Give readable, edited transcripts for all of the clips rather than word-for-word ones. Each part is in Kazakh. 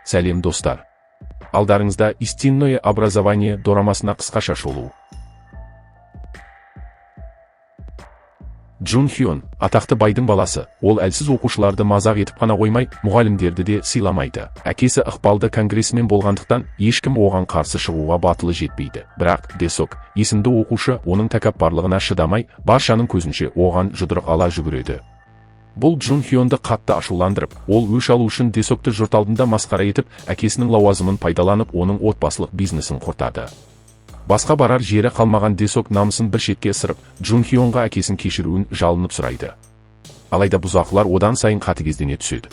Сәлем достар. Алдарыңызда истинное образование дорамасына қысқаша шолу. Джун Хён, атақты байдың баласы, ол әлсіз оқушыларды мазақ етіп қана қоймай, мұғалімдерді де сыйламайды. Әкесі ықпалды конгрессмен болғандықтан, ешкім оған қарсы шығуға батылы жетпейді. Бірақ Десок, есімді оқушы, оның тәкаппарлығына шыдамай, баршаның көзінше оған жұдырық ала жүгіреді. Бұл Джун Хёнды қатты ашуландырып, ол өш алу үшін Десокты жұрт алдында масқара етіп, әкесінің лауазымын пайдаланып, оның отбасылық бизнесін құртады. Басқа барар жері қалмаған Десок намысын бір шетке ысырып, Джун Хёнға әкесін кешіруін жалынып сұрайды. Алайда бұзақылар одан сайын қатыгездене түседі.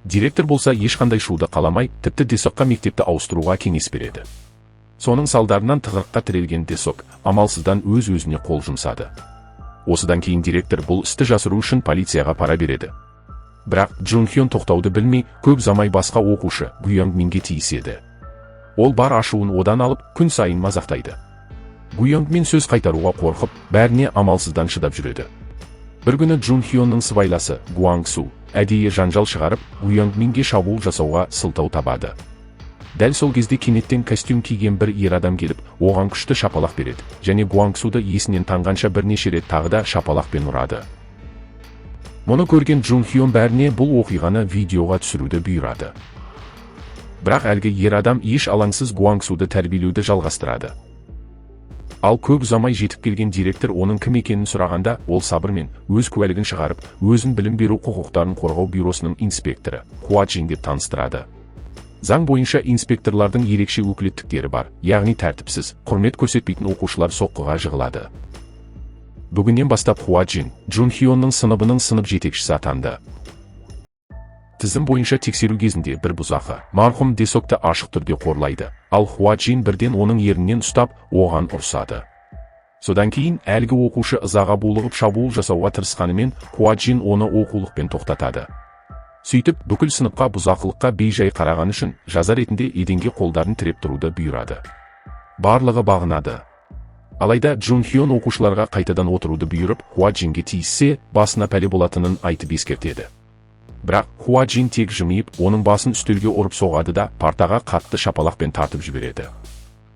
Директор болса ешқандай шуды қаламай, тіпті Десокқа мектепті ауыстыруға кеңес береді. Соның салдарынан тығырыққа тірелген Десок амалсыздан өз-өзіне қол жұмсады. Осыдан кейін директор бұл істі жасыру үшін полицияға пара береді. Бірақ Джун Хён тоқтауды білмей, көп замай басқа оқушы Гуянг Минге тиіседі. Ол бар ашуын одан алып, күн сайын мазақтайды. Гуянг Мин сөз қайтаруға қорқып, бәріне амалсыздан шыдап жүреді. Бір күні Джун Хённың сыбайласы Гуанг Су әдейі жанжал шығарып, Гуянг Минге шабуыл жасауға сылтау табады. Дәл сол кезде кенеттен костюм киген бір ер адам келіп, оған күшті шапалақ береді, және Гуанг Суды есінен танғанша бірнеше рет тағы да шапалақпен ұрады. Мұны көрген Джун Хён бәріне бұл оқиғаны видеоға түсіруді бұйырады. Бірақ әлгі ер адам еш алаңсыз Гуанг Суды тәрбиелеуді жалғастырады. Ал көп ұзамай жетіп келген директор оның кім екенін сұрағанда, ол сабырмен өз куәлігін шығарып, өзін білім беру құқықтарын қорғау бюросының инспекторы Хуа Джин деп таныстырады. Заң бойынша инспекторлардың ерекше өкілеттіктері бар, яғни тәртіпсіз, құрмет көрсетпейтін оқушылар соққыға жығылады. Бүгіннен бастап Хуа Джин Джун Хённың сыныбының сынып жетекшісі атанды. Тізім бойынша тексеру кезінде бір бұзақы марқұм Десокты ашық түрде қорлайды, ал Хуа Джин бірден оның ерінен ұстап, оған ұрсады. Содан кейін әлгі оқушы ызаға булығып шабуыл жасауға тырысқанымен, Хуа Джин оны оқулықпен тоқтатады. Сөйтіп, бүкіл сыныпқа бұзақылыққа бейжай қараған үшін жаза ретінде еденге қолдарын тіреп тұруды бұйырады. Барлығы бағынады. Алайда Джун Хён оқушыларға қайтадан отыруды бұйырып, Хуа Джинге тиіссе, басына пәле болатынын айтып ескертеді. Бірақ Хуа Джин тек жымиып, оның басын үстелге ұрып соғады да партаға қатты шапалақпен тартып жібереді.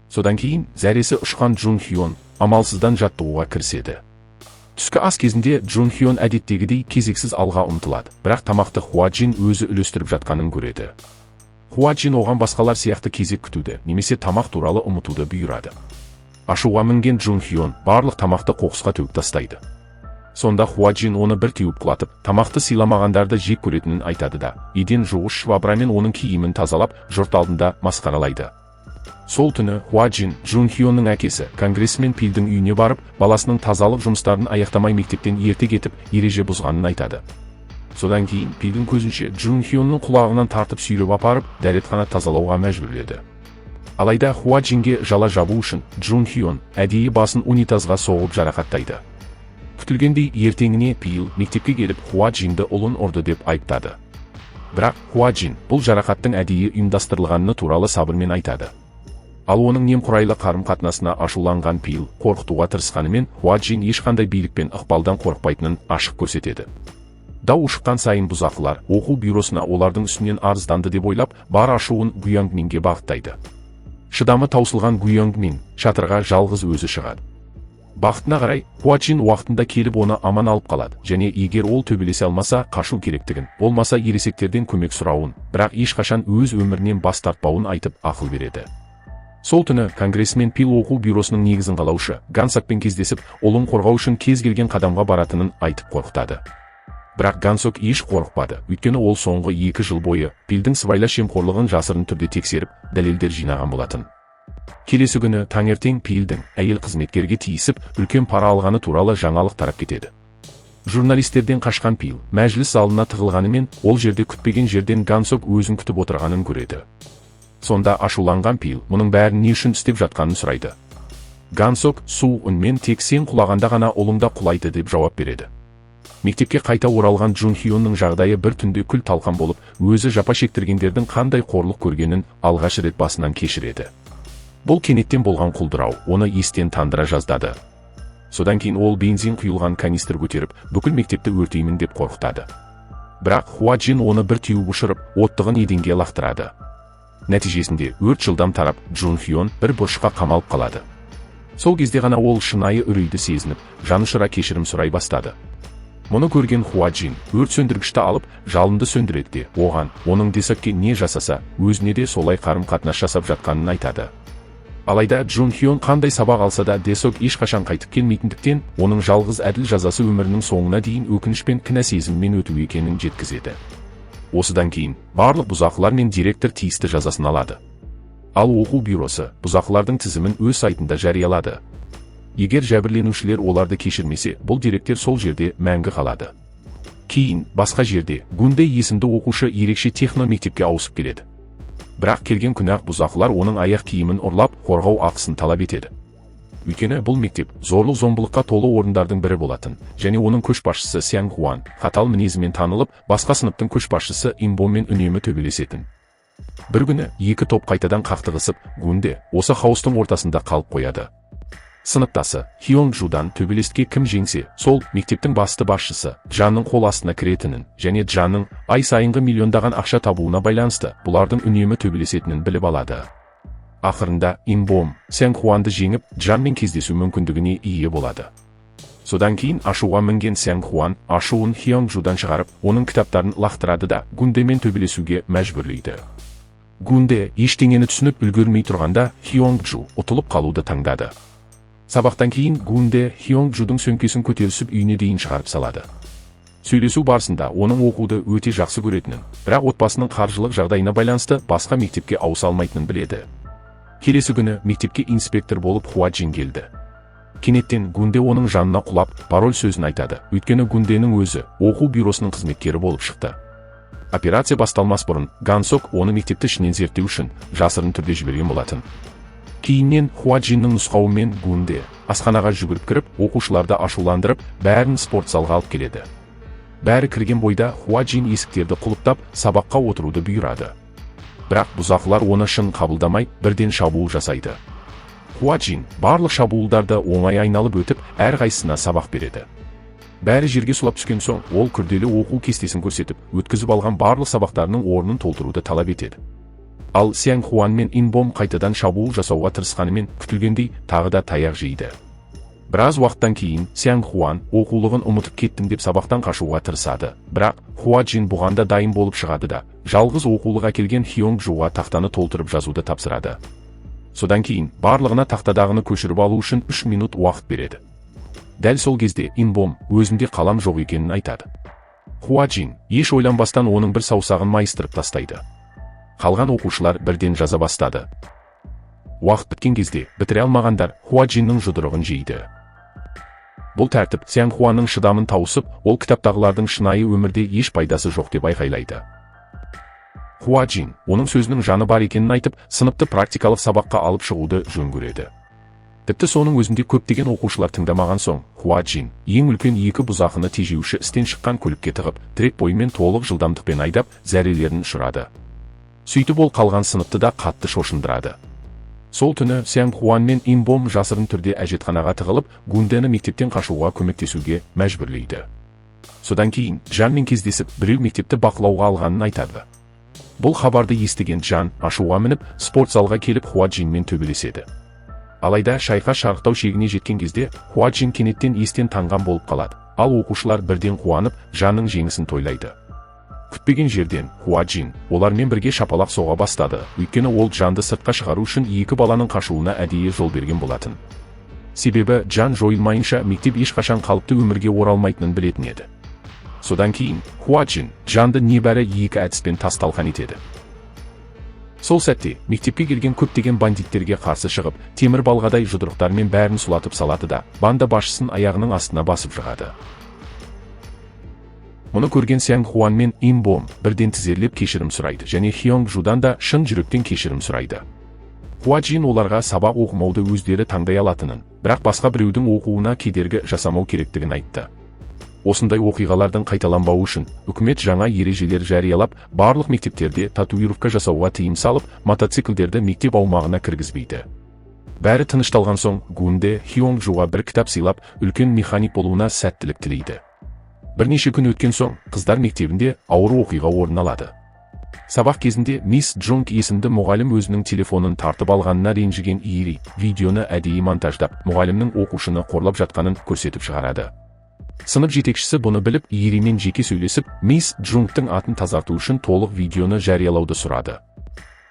Содан кейін зәресі ұшқан Джун Хён амалсыздан жаттығуға кіріседі. Түскі ас кезінде Джун Хён әдеттегідей кезексіз алға ұмтылады, бірақ тамақты Хуа Джин өзі үлестіріп жатқанын көреді. Хуа Джин оған басқалар сияқты кезек күтуді, немесе тамақ туралы ұмытуды бұйырады. Ашуға мінген Джун Хён барлық тамақты қоқысқа төгіп тастайды. Сонда Хуа Джин оны бір теуіп құлатып, тамақты сыйламағандарды жек көретінін айтады да, еден жуғыш швабрамен оның киімін тазалап, жұрт алдында масқаралайды. Сол түні Хуа Джин Джун Хённың әкесі конгрессмен Пилдің үйіне барып, баласының тазалық жұмыстарын аяқтамай мектептен ерте кетіп, ереже бұзғанын айтады. Содан кейін Пилдің көзінше Джун Хённың құлағынан тартып сүйреп апарып, дәретхана тазалауға мәжбүрледі. Алайда Хуа Джинге жала жабу үшін Джун Хён әдейі басын унитазға соғып жарақаттайды. Күтілгендей ертеңіне Пил мектепке келіп Хуа Джинді ұлын ұрды деп айыптады. Бірақ Хуа Джин бұл жарақаттың әдейі ұйымдастырылғаны туралы сабырмен айтады. Ал оның немқұрайлы қарым-қатынасына ашуланған Пил қорқытуға тырысқанымен, Хуа Джин ешқандай билік пен ықпалдан қорықпайтынын ашық көрсетеді. Дау шыққан сайын бұзақылар оқу бюросына олардың үстінен арызданды деп ойлап, бар ашуын Гуянг Минге бағыттайды. Шыдамы таусылған Гуянг Мин шатырға жалғыз өзі шығады. Бақытына қарай, Хуа Джин уақытында келіп оны аман алып қалады, және егер ол төбелесе алмаса, қашу керектігін, болмаса ересектерден көмек сұрауын, бірақ ешқашан өз өмірінен бас тартпауын айтып ақыл береді. Сол түні конгрессмен Пил оқу бюросының негізін қалаушы Гансокпен кездесіп, ұлын қорғау үшін кез келген қадамға баратынын айтып қорқытады. Бірақ Гансок еш қорықпады, өйткені ол соңғы 2 жыл бойы Пилдің сыбайлас жемқорлығын жасырын түрде тексеріп, дәлелдер жинаған болатын. Келесі күні таңертең Пилдің әйел қызметкерге тиісіп, үлкен пара алғаны туралы жаңалық тарап кетеді. Журналистерден қашқан Пил мәжіліс залына тығылғанымен, ол жерде күтпеген жерден Гансок өзін күтіп отырғанын көреді. Сонда ашуланған Пил мұның бәрін не үшін істеп жатқанын сұрайды. Гансок суық үнмен тек сен құлағанда ғана ұлыңда құлайды деп жауап береді. Мектепке қайта оралған Джун Хённың жағдайы бір түнде күл талқан болып, өзі жапа шектіргендердің қандай қорлық көргенін алғаш рет басынан кешіреді. Бұл кенеттен болған құлдырау оны естен тандыра жаздады. Содан кейін ол бензин құйылған канистр көтеріп, бүкіл мектепті өртеймін деп қорқытады. Бірақ Хуа Джин оны бір теуіп ұшырып, оттығын еденге лақтырады. Нәтижесінде өрт жылдам тарап, Джун Хён бір бұрышқа қамалып қалады. Сол кезде ғана ол шынайы үрейді сезініп, жанұшыра кешірім сұрай бастады. Мұны көрген Хуа Джин өрт сөндіргішті алып, жалынды сөндіреді де, оған, оның Десокке не жасаса, өзіне де солай қарым-қатынас жасап жатқанын айтады. Алайда Джун Хён қандай сабақ алса да Десок ешқашан қайтып келмейтіндіктен, оның жалғыз әділ жазасы өмірінің соңына дейін өкініш пен кінә сезіммен өту екенін жеткізеді. Осыдан кейін, барлық бұзақылар мен директор тиісті жазасын алады. Ал оқу бюросы бұзақылардың тізімін өз сайтында жариялады. Егер жәбірленушілер оларды кешірмесе, бұл деректер сол жерде мәңгі қалады. Кейін, басқа жерде, Гунде есімді оқушы ерекше техно мектепке ауысып келеді. Бірақ келген күні-ақ бұзақылар оның аяқ киімін ұрлап, қорғау ақысын талап етеді. Өйткені бұл мектеп зорлық-зомбылыққа толы орындардың бірі болатын, және оның көшбасшысы Сян Хуан қатал мінезімен танылып, басқа сыныптың көшбасшысы Инбоммен үнемі төбелесетін. Бір күні екі топ қайтадан қақтығысып, Гунде осы хаостың ортасында қалып қояды. Сыныптасы Хёнг Жудан төбелеске кім жеңсе, сол мектептің басты басшысы Джанның қол астына кіретінін, және Джанның ай сайынғы миллиондаған ақша табуына байланысты бұлардың үнемі төбелесетінін біліп алады. Ақырында Инбом Сян Хуанды жеңіп, Джанмен кездесу мүмкіндігіне ие болады. Содан кейін ашуға мінген Сян Хуан ашуын Хёнг Жудан шығарып, оның кітаптарын лақтырады да Гундемен төбелесуге мәжбүрлейді. Гунде ештеңені түсініп үлгермей тұрғанда Хёнг Жу ұтылып қалуды таңдады. Сабақтан кейін Гунде Хёнг Жудың сөмкесін көтерісіп үйіне дейін шығарып салады. Сөйлесу барысында оның оқуды өте жақсы көретінін, бірақ отбасының қаржылық жағдайына байланысты басқа мектепке ауыса алмайтынын біледі. Келесі күні мектепке инспектор болып Хуа Джин келді. Кенеттен Гунде оның жанына құлап, пароль сөзін айтады, өйткені Гунденің өзі оқу бюросының қызметкері болып шықты. Операция басталмас бұрын Гансок оны мектепті ішінен зерттеу үшін жасырын түрде жіберген болатын. Кейіннен Хуа Джиннің нұсқауымен Гунде асханаға жүгіріп кіріп, оқушыларды ашуландырып, бәрін спорт залға алып келеді. Бәрі кірген бойда Хуа Джин есіктерді құлыптап, сабаққа отыруды бұйырады. Бірақ бұзақылар оны шын қабылдамай, бірден шабуыл жасайды. Хуа Джин барлық шабуылдарды оңай айналып өтіп, әрқайсысына сабақ береді. Бәрі жерге сұлап түскен соң, ол күрделі оқу кестесін көрсетіп, өткізіп алған барлық сабақтарының орнын толтыруды талап етеді. Ал Сян Хуан мен Инбом қайтадан шабуыл жасауға тырысқанымен, күтілгендей тағы да таяқ жейді. Біраз уақыттан кейін Сян Хуан оқулығын ұмытып кеттім деп сабақтан қашуға тырысады. Бірақ Хуа Джин бұғанда дайын болып шығады да, жалғыз оқулық әкелген Хёнг Жуға тақтаны толтырып жазуды тапсырады. Содан кейін барлығына тақтадағыны көшіріп алу үшін 3 минут уақыт береді. Дәл сол кезде Инбом өзінде қалам жоқ екенін айтады. Хуа Джин еш ойланбастан оның бір саусағын майыстырып тастайды. Қалған оқушылар бірден жаза бастады. Уақыт біткен кезде бітіре алмағандар Хуа Джиннің жұдырығын жейді. Бұл тәртіп Сян Хуанның шыдамын тауысып, ол кітаптағылардың шынайы өмірде еш пайдасы жоқ деп айқайлайды. Хуа Джин оның сөзінің жаны бар екенін айтып, сыныпты практикалық сабаққа алып шығуды жөн көреді. Тіпті соның өзінде көптеген оқушылар тыңдамаған соң, Хуа Джин ең үлкен екі бұзақыны тежеуші істен шыққан көлікке тығып, трек бойымен толық жылдамдықпен айдап, зәрелерін ұшырады. Сөйтіп ол қалған сыныпты да қатты шошындырады. Сол түні Сян Хуан мен Инбом жасырын түрде әжетханаға тығылып, Гундені мектептен қашуға көмектесуге мәжбүрлейді. Содан кейін Джанмен кездесіп, біреу мектепті бақылауға алғанын айтады. Бұл хабарды естіген Джан ашуға мініп, спорт залға келіп Хуа Джинмен төбелеседі. Алайда шайқас шарықтау шегіне жеткен кезде Хуа Джин кенеттен естен танған болып қалады. Ал оқушылар бірден қуанып, Жанның жеңісін тойлайды. Күтпеген жерден Хуа Джин олармен бірге шапалақ соға бастады, өйткені ол Жанды сыртқа шығару үшін екі баланың қашуына әдейі жол берген болатын. Себебі Жан жойылмайынша мектеп ешқашан қалыпты өмірге оралмайтынын білетін еді. Содан кейін Хуа Джин Жанды небәрі екі әдіспен тас-талқан етеді. Сол сәтте мектепке келген көптеген бандиттерге қарсы шығып, темір балғадай жұдырықтармен бәрін сұлатып салады да, банда басшысын аяғының астына басып жығады. Мұны көрген Сян Хуан мен Инбом бірден тізерлеп кешірім сұрайды, және Хёнг Жудан да шын жүректен кешірім сұрайды. Хуа Джин оларға сабақ оқымауды өздері таңдай алатынын, бірақ басқа біреудің оқуына кедергі жасамау керектігін айтты. Осындай оқиғалардың қайталанбауы үшін үкімет жаңа ережелер жариялап, барлық мектептерде татуировка жасауға тыйым салып, мотоциклдерді мектеп аумағына кіргізбейді. Бәрі тынышталған соң, Гунде Хёнг Жуға бір кітап сыйлап, үлкен механик болуына сәттілік тілейді. Бірнеше күн өткен соң, қыздар мектебінде ауыр оқиға орын алады. Сабақ кезінде мисс Джунг есімді мұғалім өзінің телефонын тартып алғанына ренжіген Ири видеоны әдейі монтаждап, мұғалімнің оқушыны қорлап жатқанын көрсетіп шығарады. Сынып жетекшісі бұны біліп, Иримен жеке сөйлесіп, мисс Джунгтың атын тазарту үшін толық видеоны жариялауды сұрады.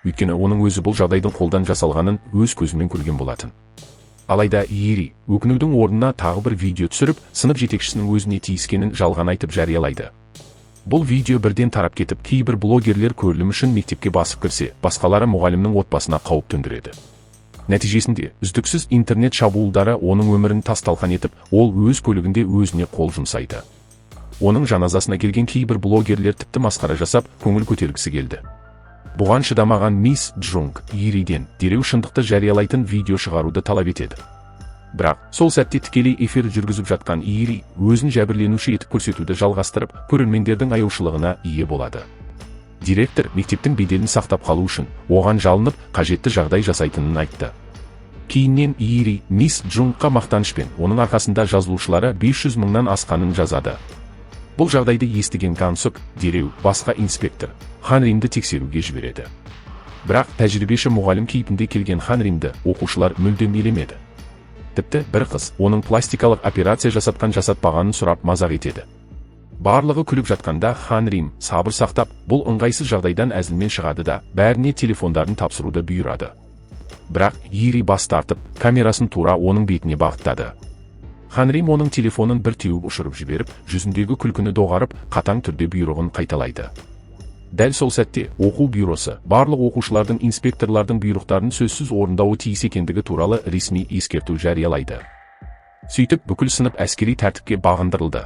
Өйткені оның өзі бұл жағдайдың қолдан жасалғанын өз көзімен көрген болатын. Алайда Ири өкінудің орнына тағы бір видео түсіріп, сынып жетекшісінің өзіне тиіскенін жалған айтып жариялайды. Бұл видео бірден тарап кетіп, кейбір блогерлер көрілім үшін мектепке басып кірсе, басқалары мұғалімнің отбасына қауіп төндіреді. Нәтижесінде, үздіксіз интернет шабуылдары оның өмірін тас-талқан етіп, ол өз көлігінде өзіне қол жұмсайды. Оның жаназасына келген кейбір блогерлер тіпті масқара жасап, көңіл көтергісі келді. Бұған шыдамаған мисс Джунг Ириден дереу шындықты жариялайтын видео шығаруды талап етеді. Бірақ, сол сәтте тікелей эфир жүргізіп жатқан Ири өзін жәбірленуші етіп көрсетуді жалғастырып, көрермендердің аяушылығына ие болады. Директор мектептің беделін сақтап қалу үшін оған жалынып, қажетті жағдай жасайтынын айтты. Кейіннен Ири мисс Джунгқа мақтанышпен оның арқасында жазылушылары 500 мыңнан асқанын жазады. Бұл жағдайды естіген Гансок дереу басқа инспектор Хан Римді тексеруге жібереді. Бірақ тәжірибеші мұғалім кейпінде келген Хан Римді оқушылар мүлдем елемеді. Тіпті бір қыз оның пластикалық операция жасатпағанын сұрап мазақ етеді. Барлығы күліп жатқанда Хан Рим сабыр сақтап, бұл ыңғайсыз жағдайдан әзілмен шығады да, бәріне телефондарын тапсыруды бұйырады. Бірақ Ири бас тартып, камерасын тура оның бетіне бағыттады. Хан Рим оның телефонын бір теуіп ұшырып жіберіп, жүзіндегі күлкіні доғарып, қатаң түрде бұйрығын қайталайды. Дәл сол сәтте оқу бюросы барлық оқушылардың инспекторлардың бұйрықтарын сөзсіз орындауы тиіс екендігі туралы ресми ескерту жариялайды. Сөйтіп бүкіл сынып әскери тәртіпке бағындырылды.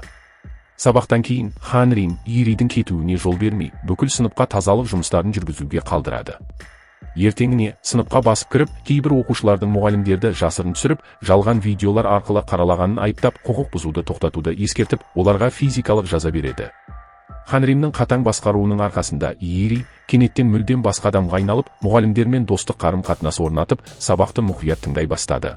Сабақтан кейін Хан Рим Иридің кетуіне жол бермей, бүкіл сыныпқа тазалық жұмыстарын жүргізуге қалдырады. Ертеңіне сыныпқа басып кіріп, кейбір оқушылардың мұғалімдерді жасырын түсіріп, жалған видеолар арқылы қаралағанын айыптап, құқық бұзуды тоқтатуды ескертіп, оларға физикалық жаза береді. Хан Римнің қатаң басқаруының арқасында Ири кенеттен мүлдем басқа адамға айналып, мұғалімдермен достық қарым-қатынас орнатып, сабақты мұқият тыңдай бастады.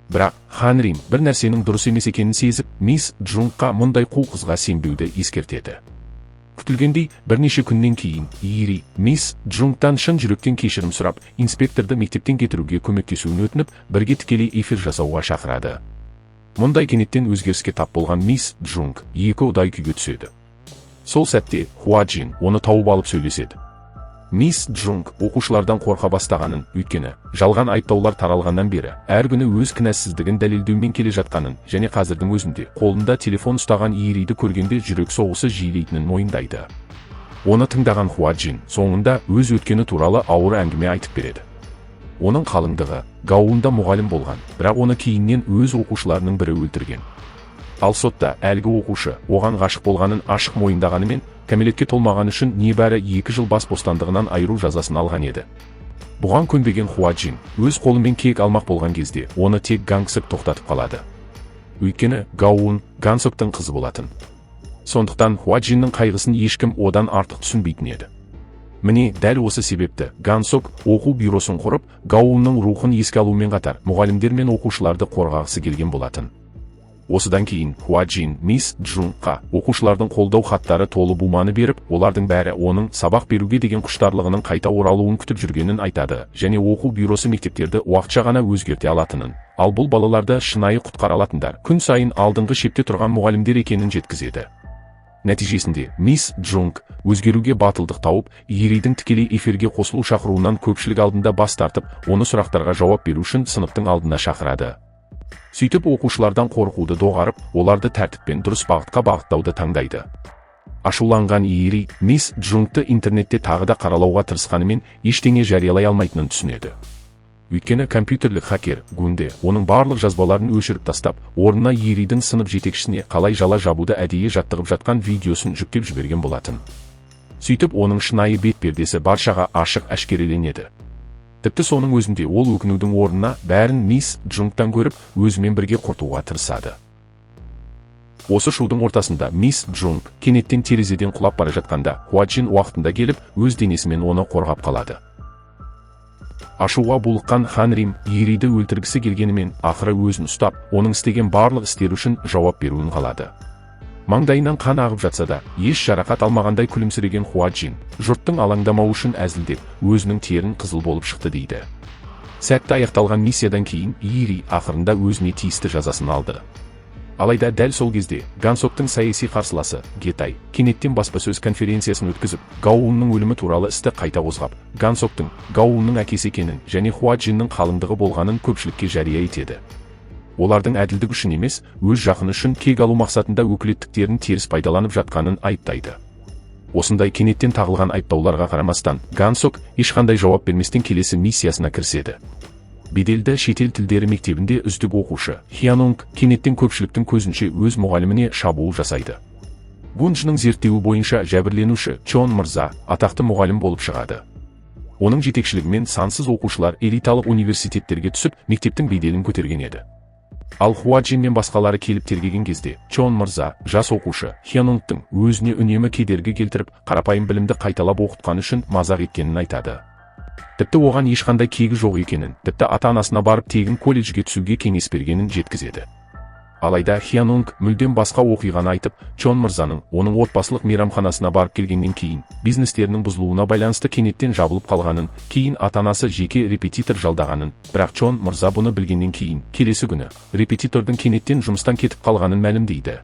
Бірақ Хан Рим бір нәрсенің дұрыс емес екенін сезіп, мисс Джунгқа мұндай қу қызға сенбеуді ескертеді. Күтілгендей, бірнеше күннен кейін Ири мисс Джунгтан шын жүректен кешірім сұрап, инспекторды мектептен кетіруге көмектесуін өтініп, бірге тікелей эфир жасауға шақырады. Мұндай кенеттен өзгеріске тап болған мисс Джунг екі ұдай күйге түседі. Сол сәтте Хуа Джин оны тауып алып сөйлеседі. Мисс Джунг оқушылардан қорқа бастағанын, өйткені жалған айыптаулар таралғаннан бері әр күні өз кінәсіздігін дәлелдеумен келе жатқанын және қазірдің өзінде қолында телефон ұстаған Ириді көргенде жүрек соғысы жиілейтінін мойындайды. Оны тыңдаған Хуа Джин соңында өз өткені туралы ауыр әңгіме айтып береді. Оның қалыңдығы Гаоунда мұғалім болған, бірақ оны кейіннен өз оқушыларының бірі өлтірген. Ал сотта әлгі оқушы оған ғашық болғанын ашық мойындағанымен, кәмелетке толмаған үшін небәрі 2 жыл бас бостандығынан айыру жазасын алған еді. Бұған көнбеген Хуа Джин өз қолымен кек алмақ болған кезде оны тек Гансок тоқтатып қалады. Өйткені Гаоун Гансоктың қызы болатын. Сондықтан Хуа Джиннің қайғысын ешкім одан артық түсінбейтін еді. Міне дәл осы себепті Гансок оқу бюросын құрып, Гаоунның рухын еске алумен қатар мұғалімдер мен оқушыларды қорғағысы келген болатын. Осыдан кейін Хуа Джин мисс Джунгқа оқушылардың қолдау хаттары толы буманы беріп, олардың бәрі оның сабақ беруге деген құштарлығының қайта оралуын күтіп жүргенін айтады, және оқу бюросы мектептерді уақытша ғана өзгерте алатынын, ал бұл балаларды шынайы құтқара алатындар күн сайын алдыңғы шепте тұрған мұғалімдер екенін жеткізеді. Нәтижесінде мисс Джунг өзгеруге батылдық тауып, Иридің тікелей эфирге қосылу шақыруынан көпшілік алдында бас тартып, оны сұрақтарға жауап беру үшін сыныптың алдына шақырады. Сөйтіп оқушылардан қорқуды доғарып, оларды тәртіппен дұрыс бағытқа бағыттауды таңдайды. Ашуланған Ири мисс Джунгты интернетте тағы да қаралауға тырысқанымен ештеңе жариялай алмайтынын түсінеді. Өйткені компьютерлік хакер Гунде оның барлық жазбаларын өшіріп тастап, орнына Иридің сынып жетекшісіне қалай жала жабуды әдейі жаттығып жатқан видеосын жүктеп жіберген болатын. Сөйтіп оның шынайы бет-пердесі баршаға ашық әшкереленеді. Тіпті соның өзінде ол өкінудің орнына бәрін мисс Джунгтан көріп, өзімен бірге құртуға тырысады. Осы шудың ортасында мисс Джунг кенеттен терезеден құлап бара жатқанда, Хуа Джин уақытында келіп, өз денесімен оны қорғап қалады. Ашуға булыққан Хан Рим Ириді өлтіргісі келгенімен, ақыры өзін ұстап, оның істеген барлық істері үшін жауап беруін қалады. Маңдайынан қан ағып жатса да, еш жарақат алмағандай күлімсіреген Хуа Джин, жұрттың алаңдамауы үшін әзілдеп, өзінің терін қызыл болып шықты дейді. Сәтті аяқталған миссиядан кейін Ири ақырында өзіне тиісті жазасын алды. Алайда дәл сол кезде Гансоктың саяси қарсыласы Гетай кенеттен баспасөз конференциясын өткізіп, Гаоунның өлімі туралы істі қайта қозғап, Гансоктың Гаоунның әкесі екенін және Хуа Джиннің қалыңдығы болғанын көпшілікке жария етеді. Олардың әділдік үшін емес, өз жақыны үшін кек алу мақсатында өкілеттіктерін теріс пайдаланып жатқанын айыптайды. Осындай кенеттен тағылған айыптауларға қарамастан, Гансок ешқандай жауап берместен келесі миссиясына кіріседі. Беделді шетел тілдері мектебінде үздік оқушы Хианонг кенеттен көпшіліктің көзінше өз мұғаліміне шабуыл жасайды. Гунжның зерттеуі бойынша жәбірленуші Чон мырза атақты мұғалім болып шығады. Оның жетекшілігімен сансыз оқушылар элиталық университеттерге түсіп, мектептің беделін көтерген еді. Ал Хуа Джин мен басқалары келіп тергеген кезде, Чон мырза, жас оқушы Хианонгтың өзіне үнемі кедергі келтіріп, қарапайым білімді қайталап оқытқаны үшін мазақ еткенін айтады. Тіпті оған ешқандай кегі жоқ екенін, тіпті ата-анасына барып тегін колледжге түсуге кеңес бергенін жеткізеді. Алайда Хианонг мүлдем басқа оқиғаны айтып, Чон мырзаның оның отбасылық мейрамханасына барып келгеннен кейін бизнестерінің бұзылуына байланысты кенеттен жабылып қалғанын, кейін ата-анасы жеке репетитор жалдағанын, бірақ Чон мырза бұны білгеннен кейін келесі күні репетитордың кенеттен жұмыстан кетіп қалғанын мәлімдейді.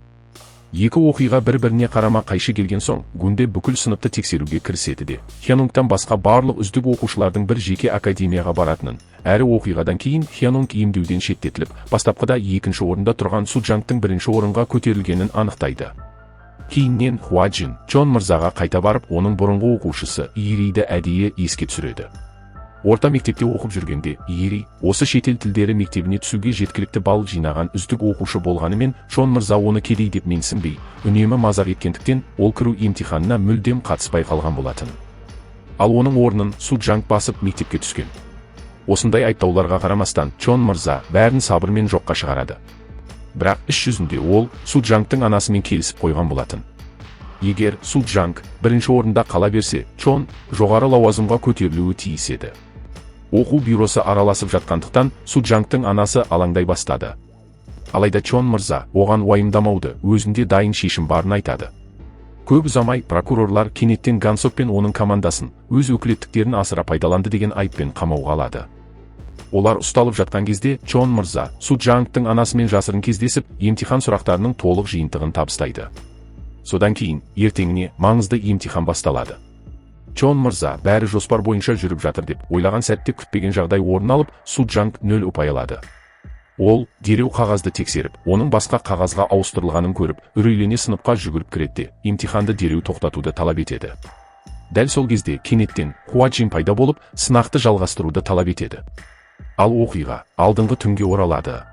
Екі оқиға бір-біріне қарама қайшы келген соң, Гунде бүкіл сыныпты тексеруге кіріседі де, Хианонгтан басқа барлық үздік оқушылардың бір жеке академияға баратынын, әрі оқиғадан кейін Хианонг емдеуден шеттетіліп, бастапқыда екінші орында тұрған Су Джангтың бірінші орынға көтерілгенін анықтайды. Кейіннен Хуа Джин Чон мырзаға қайта барып, оның бұрынғы оқушысы Ириді әдейі еске түсіреді. Орта мектепте оқып жүргенде Ири осы шетел тілдері мектебіне түсуге жеткілікті балл жинаған үздік оқушы болғанымен, Чон мырза оны кедей деп менсінбей, үнемі мазақ еткендіктен ол кіру емтиханына мүлдем қатыспай қалған болатын. Ал оның орнын Су Джанг басып мектепке түскен. Осындай айыптауларға қарамастан, Чон мырза бәрін сабырмен жоққа шығарады. Бірақ іс жүзінде ол Су Джангтың анасымен келісіп қойған болатын. Егер Су Джанг бірінші орында қала берсе, Чон жоғары лауазымға көтерілуі тиіс еді. Оқу бюросы араласып жатқандықтан Су Джангтың анасы алаңдай бастады. Алайда Чон мырза оған уайымдамауды, өзінде дайын шешім барын айтады. Көп ұзамай прокурорлар кенеттен Гансок пен оның командасын өз өкілеттіктерін асыра пайдаланды деген айыппен қамауға алады. Олар ұсталып жатқан кезде Чон мырза Су Джангтың анасымен жасырын кездесіп, емтихан сұрақтарының толық жиынтығын табыстайды. Содан кейін ертеңіне маңызды емтихан басталады. Чон мырза бәрі жоспар бойынша жүріп жатыр деп ойлаған сәтте күтпеген жағдай орын алып, Су Джанг 0 ұпай алады. Ол дереу қағазды тексеріп, оның басқа қағазға ауыстырылғанын көріп, үрейлене сыныпқа жүгіріп кіреді, емтиханды дереу тоқтатуды талап етеді. Дәл сол кезде кенеттен Хуа Джин пайда болып, сынақты жалғастыруды талап етеді. Ал оқиға алдыңғы түнге оралады.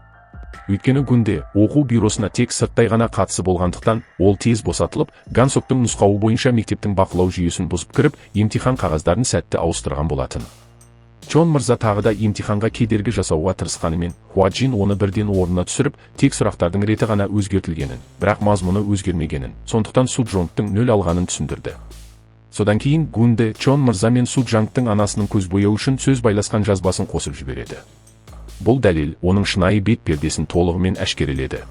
Өйткені Гунде оқу бюросына тек сырттай ғана қатысы болғандықтан, ол тез босатылып, Гансоктың нұсқауы бойынша мектептің бақылау жүйесін бұзып кіріп, емтихан қағаздарын сәтті ауыстырған болатын. Чон мырза тағы да емтиханға кедергі жасауға тырысқанымен, Хуа Джин оны бірден орнына түсіріп, тек сұрақтардың реті ғана өзгертілгенін, бірақ мазмұны өзгермегенін, сондықтан Су Джангтың 0 алғанын түсіндірді. Содан кейін Гунде Чон мырза мен Су Джангтың анасының көзбояу үшін сөз байласқан жазбасын қосып жібереді. Бұл дәлел оның шынайы бет пердесін толығымен әшкереледі.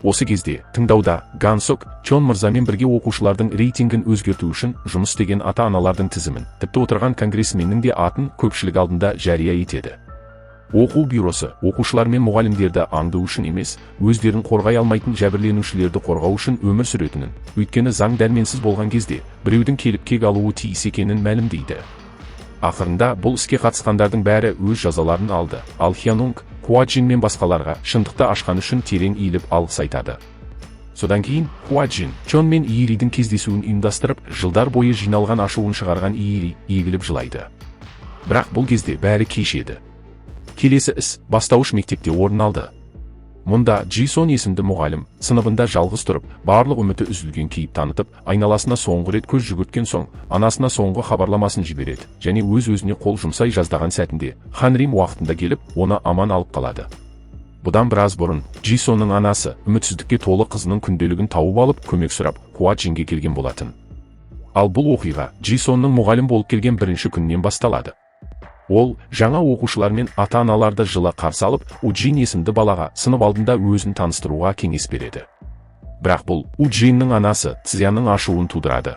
Осы кезде тыңдауда Гансок Чон мырзамен бірге оқушылардың рейтингін өзгерту үшін жұмыс істеген ата-аналардың тізімін, тіпті отырған конгрессменнің де атын көпшілік алдында жария етеді. Оқу бюросы оқушылар мен мұғалімдерді аңду үшін емес, өздерін қорғай алмайтын жәбірленушілерді қорғау үшін өмір сүретінін, өйткені заң дәрменсіз болған кезде біреудің келіп кек алуы тиіс екенін мәлімдейді. Ақырында бұл іске қатысқандардың бәрі өз жазаларын алды, ал Хианонг Хуа Джин мен басқаларға шындықты ашқан үшін терең иіліп алғыс айтады. Содан кейін Хуа Джин Чон мен Иридің кездесуін ұйымдастырып, жылдар бойы жиналған ашуын шығарған Ири егіліп жылайды. Бірақ бұл кезде бәрі кеш еді. Келесі іс бастауыш мектепте орын алды. Мұнда Джисон есімді мұғалім сыныбында жалғыз тұрып, барлық үміті үзілген кейіп танытып, айналасына соңғы рет көз жүгірткен соң, анасына соңғы хабарламасын жібереді, және өз-өзіне қол жұмсай жаздаған сәтінде Ханрим уақытында келіп, оны аман алып қалады. Бұдан біраз бұрын Джисонның анасы үмітсіздікке толы қызының күнделігін тауып алып, көмек сұрап, Хуа Джинге келген болатын. Ал бұл оқиға Джисонның мұғалім болып келген бірінші күннен басталады. Ол жаңа оқушылар мен ата-аналарды жылы қарсы алып, Джин есімді балаға сынып алдында өзін таныстыруға кеңес береді. Бірақ бұл У Джиннің анасы Цзянның ашуын тудырады.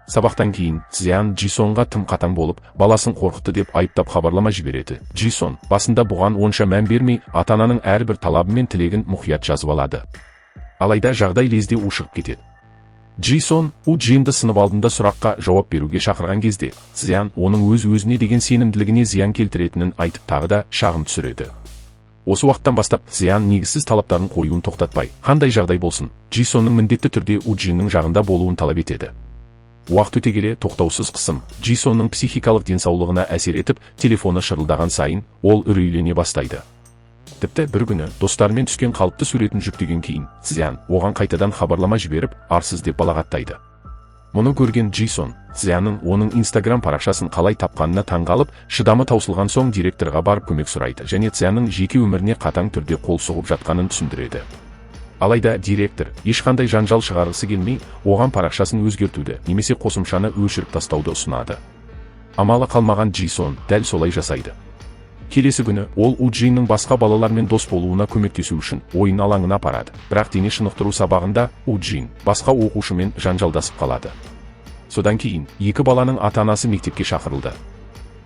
Сабақтан кейін Цзян Джисонға тым қатаң болып, баласын қорқытты деп айыптап хабарлама жібереді. Джисон басында бұған онша мән бермей, ата-ананың әрбір талабы мен тілегін мұқият жазып алады. Алайда жағдай лезде ушығып кетеді. Джисон У Джинді сынып алдында сұраққа жауап беруге шақырған кезде, Цзян оның өз-өзіне деген сенімділігіне зиян келтіретінін айтып тағы да шағым түсіреді. Осы уақыттан бастап Цзян негізсіз талаптарын қоюын тоқтатпай, қандай жағдай болсын, Джисонның міндетті түрде У Джиннің жағында болуын талап етеді. Уақыт өте келе тоқтаусыз қысым Джисонның психикалық денсаулығына әсер етіп, телефоны шырылдаған сайын ол үрейлене бастайды. Тіпті бір күні достарымен түскен қалыпты суретін жүктеген кейін, Цзян оған қайтадан хабарлама жіберіп, арсыз деп балағаттайды. Мұны көрген Джисон, Цзянның оның Instagram парақшасын қалай тапқанына таңғалып, шыдамы таусылған соң директорға барып көмек сұрайды және Цзянның жеке өміріне қатаң түрде қол соғып жатқанын түсіндіреді. Алайда директор ешқандай жанжал шығарғысы келмей, оған парақшасын өзгертуді немесе қосымшаны өшіріп тастауды ұсынады. Амалы қалмаған Джисон дәл солай жасайды. Келесі күні ол У Джиннің басқа балалармен дос болуына көмектесу үшін ойын алаңына апарады. Бірақ дене шынықтыру сабағында У Джин басқа оқушымен жанжалдасып қалады. Содан кейін екі баланың ата-анасы мектепке шақырылды.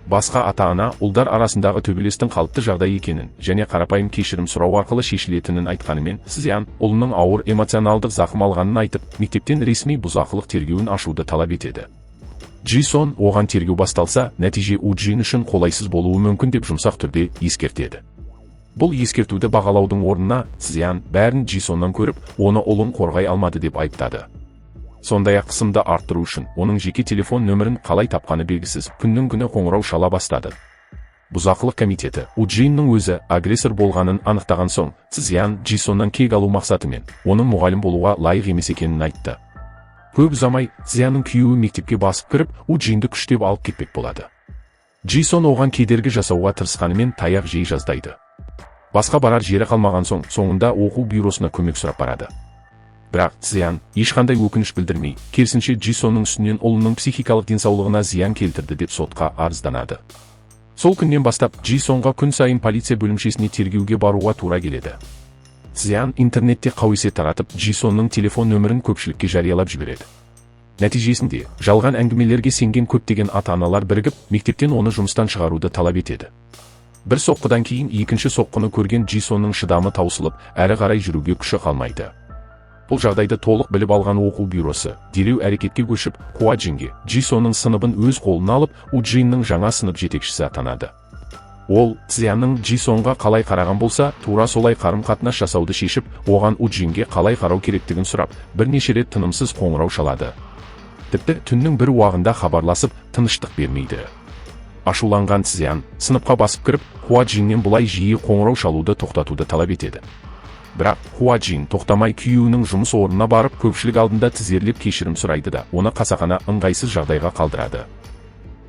Басқа ата-ана ұлдар арасындағы төбелестің қалыпты жағдай екенін және қарапайым кешірім сұрау арқылы шешілетінін айтқанымен, Цзян ұлының ауыр эмоционалдық зақым алғанын айтып, мектептен ресми бұзақылық тергеуін ашуды талап етеді. Джисон оған тергеу басталса, нәтиже У Джин үшін қолайсыз болуы мүмкін деп жұмсақ түрде ескертеді. Бұл ескертуді бағалаудың орнына Цзян бәрін Джисоннан көріп, оны ұлын қорғай алмады деп айыптады. Сондай-ақ қысымды арттыру үшін оның жеке телефон нөмірін қалай тапқаны белгісіз, күннің күні қоңырау шала бастады. Бұзақылық комитеті У Джиннің өзі агрессор болғанын анықтаған соң, Цзян Джисоннан кек алу мақсатымен оның мұғалім болуға лайық емес екенін айтты. Көп ұзамай Цзянның күйеуі мектепке басып кіріп, У Джинді күштеп алып кетпек болады. Джисон оған кедергі жасауға тырысқанымен таяқ жей жаздайды. Басқа барар жері қалмаған соң, соңында оқу бюросына көмек сұрап барады. Бірақ Цзян ешқандай өкініш білдірмей, керісінше Джисонның үстінен ұлының психикалық денсаулығына зиян келтірді деп сотқа арызданады. Сол күннен бастап Джисонға күн сайын полиция бөлімшесіне тергеуге баруға тура келеді. Цзян интернетте қауесет таратып, Джисонның телефон нөмірін көпшілікке жариялап жібереді. Нәтижесінде жалған әңгімелерге сенген көптеген ата-аналар бірігіп, мектептен оны жұмыстан шығаруды талап етеді. Бір соққыдан кейін екінші соққыны көрген Джисонның шыдамы таусылып, әрі қарай жүруге күші қалмайды. Бұл жағдайды толық біліп алған оқу бюросы дереу әрекетке көшіп, Хуа Джинге Джисонның сыныбын өз қолына алып, У Джиннің жаңа сынып жетекшісі атанады. Ол Цзянның Джисонға қалай қараған болса, тура солай қарым-қатынас жасауды шешіп, оған У Джинге қалай қарау керектігін сұрап, бірнеше рет тынымсыз қоңырау шалады. Тіпті түннің бір уағында хабарласып, тыныштық бермейді. Ашуланған Цзян сыныпқа басып кіріп, Хуа Джиннен бұлай жиі қоңырау шалуды тоқтатуды талап етеді. Бірақ Хуа Джин тоқтамай күйеуінің жұмыс орнына барып, көпшілік алдында тізерлеп кешірім сұрайды да, оны қасақана ыңғайсыз жағдайға қалдырады.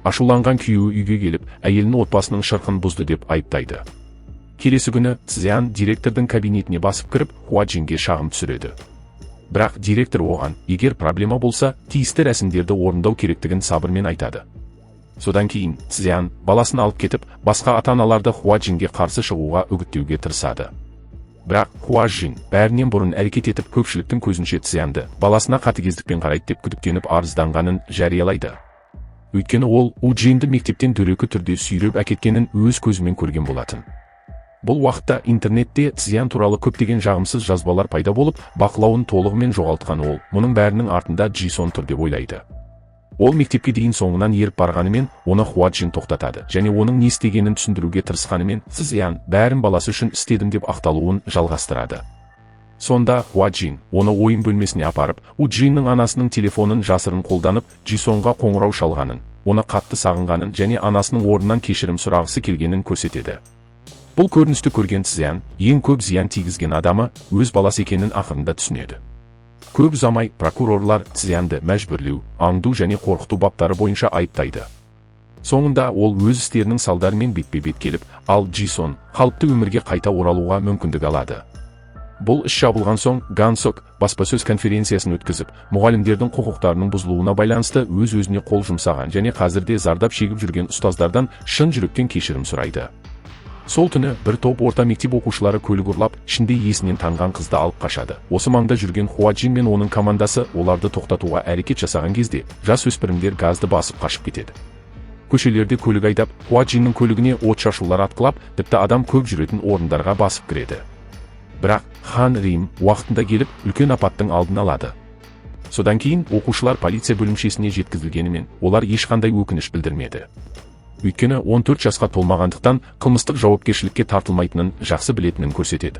Ашуланған күйеуі үйге келіп, әйелінің отбасының шырқын бұзды деп айыптайды. Келесі күні Цзян директордың кабинетіне басып кіріп, Хуа Джинге шағым түсіреді. Бірақ директор оған, егер проблема болса, тиісті рәсімдерді орындау керектігін сабырмен айтады. Содан кейін Цзян баласын алып кетіп, басқа ата-аналарды Хуа Джинге қарсы шығуға үгіттеуге тырысады. Бірақ Хуа Джин бәрінен бұрын әрекет етіп, көпшіліктің көзінше Цзянды баласына қатыгездікпен қарайды деп күдіктеніп арызданғанын жариялайды. Өйткені ол У Джинді мектептен дөрекі түрде сүйреп әкеткенін өз көзімен көрген болатын. Бұл уақытта интернетте Цзян туралы көптеген жағымсыз жазбалар пайда болып, бақылауын толығымен жоғалтқан ол, мұның бәрінің артында Джисон тұр деп ойлайды. Ол мектепке дейін соңынан еріп барғанымен, оны Хуа Джин тоқтатады және оның не істегенін түсіндіруге тырысқанымен, Цзян бәрін баласы үшін істедім деп ақталуын жалғастырады. Сонда Хуа Джин оны ойын бөлмесіне апарып, У Джиннің анасының телефонын жасырын қолданып, Джисонға қоңырау шалғанын, оны қатты сағынғанын және анасының орнынан кешірім сұрағысы келгенін көрсетеді. Бұл көріністі көрген Цзян ең көп зиян тигізген адамы өз баласы екенін ақырында түсінеді. Көп ұзамай прокурорлар Цзянды мәжбүрлеу, аңду және қорқыту баптары бойынша айыптайды. Соңында ол өз істерінің салдарымен бетпе-бет келіп, ал Джисон қалыпты өмірге қайта оралуға мүмкіндік алады. Бұл іс жабылған соң Гансок баспасөз конференциясын өткізіп, мұғалімдердің құқықтарының бұзылуына байланысты өз-өзіне қол жұмсаған және қазірде зардап шегіп жүрген ұстаздардан шын жүректен кешірім сұрайды. Сол түні бір топ орта мектеп оқушылары көлік ұрлап, ішінде есінен танған қызды алып қашады. Осы маңда жүрген Хуаджин мен оның командасы оларды тоқтатуға әрекет жасаған кезде, жасөспірімдер газды басып қашып кетеді. Көшелерде көлік айдап, Хуаджиннің көлігіне отшашулар атқылап, тіпті адам көп жүретін орындарға басып кіреді. Бірақ Хан Рим уақытында келіп, үлкен апаттың алдын алады. Содан кейін оқушылар полиция бөлімшесіне жеткізілгенімен, олар ешқандай өкініш білдірмеді. Өйткені 14 жасқа толмағандықтан қылмыстық жауапкершілікке тартылмайтынын жақсы білетінін көрсетеді.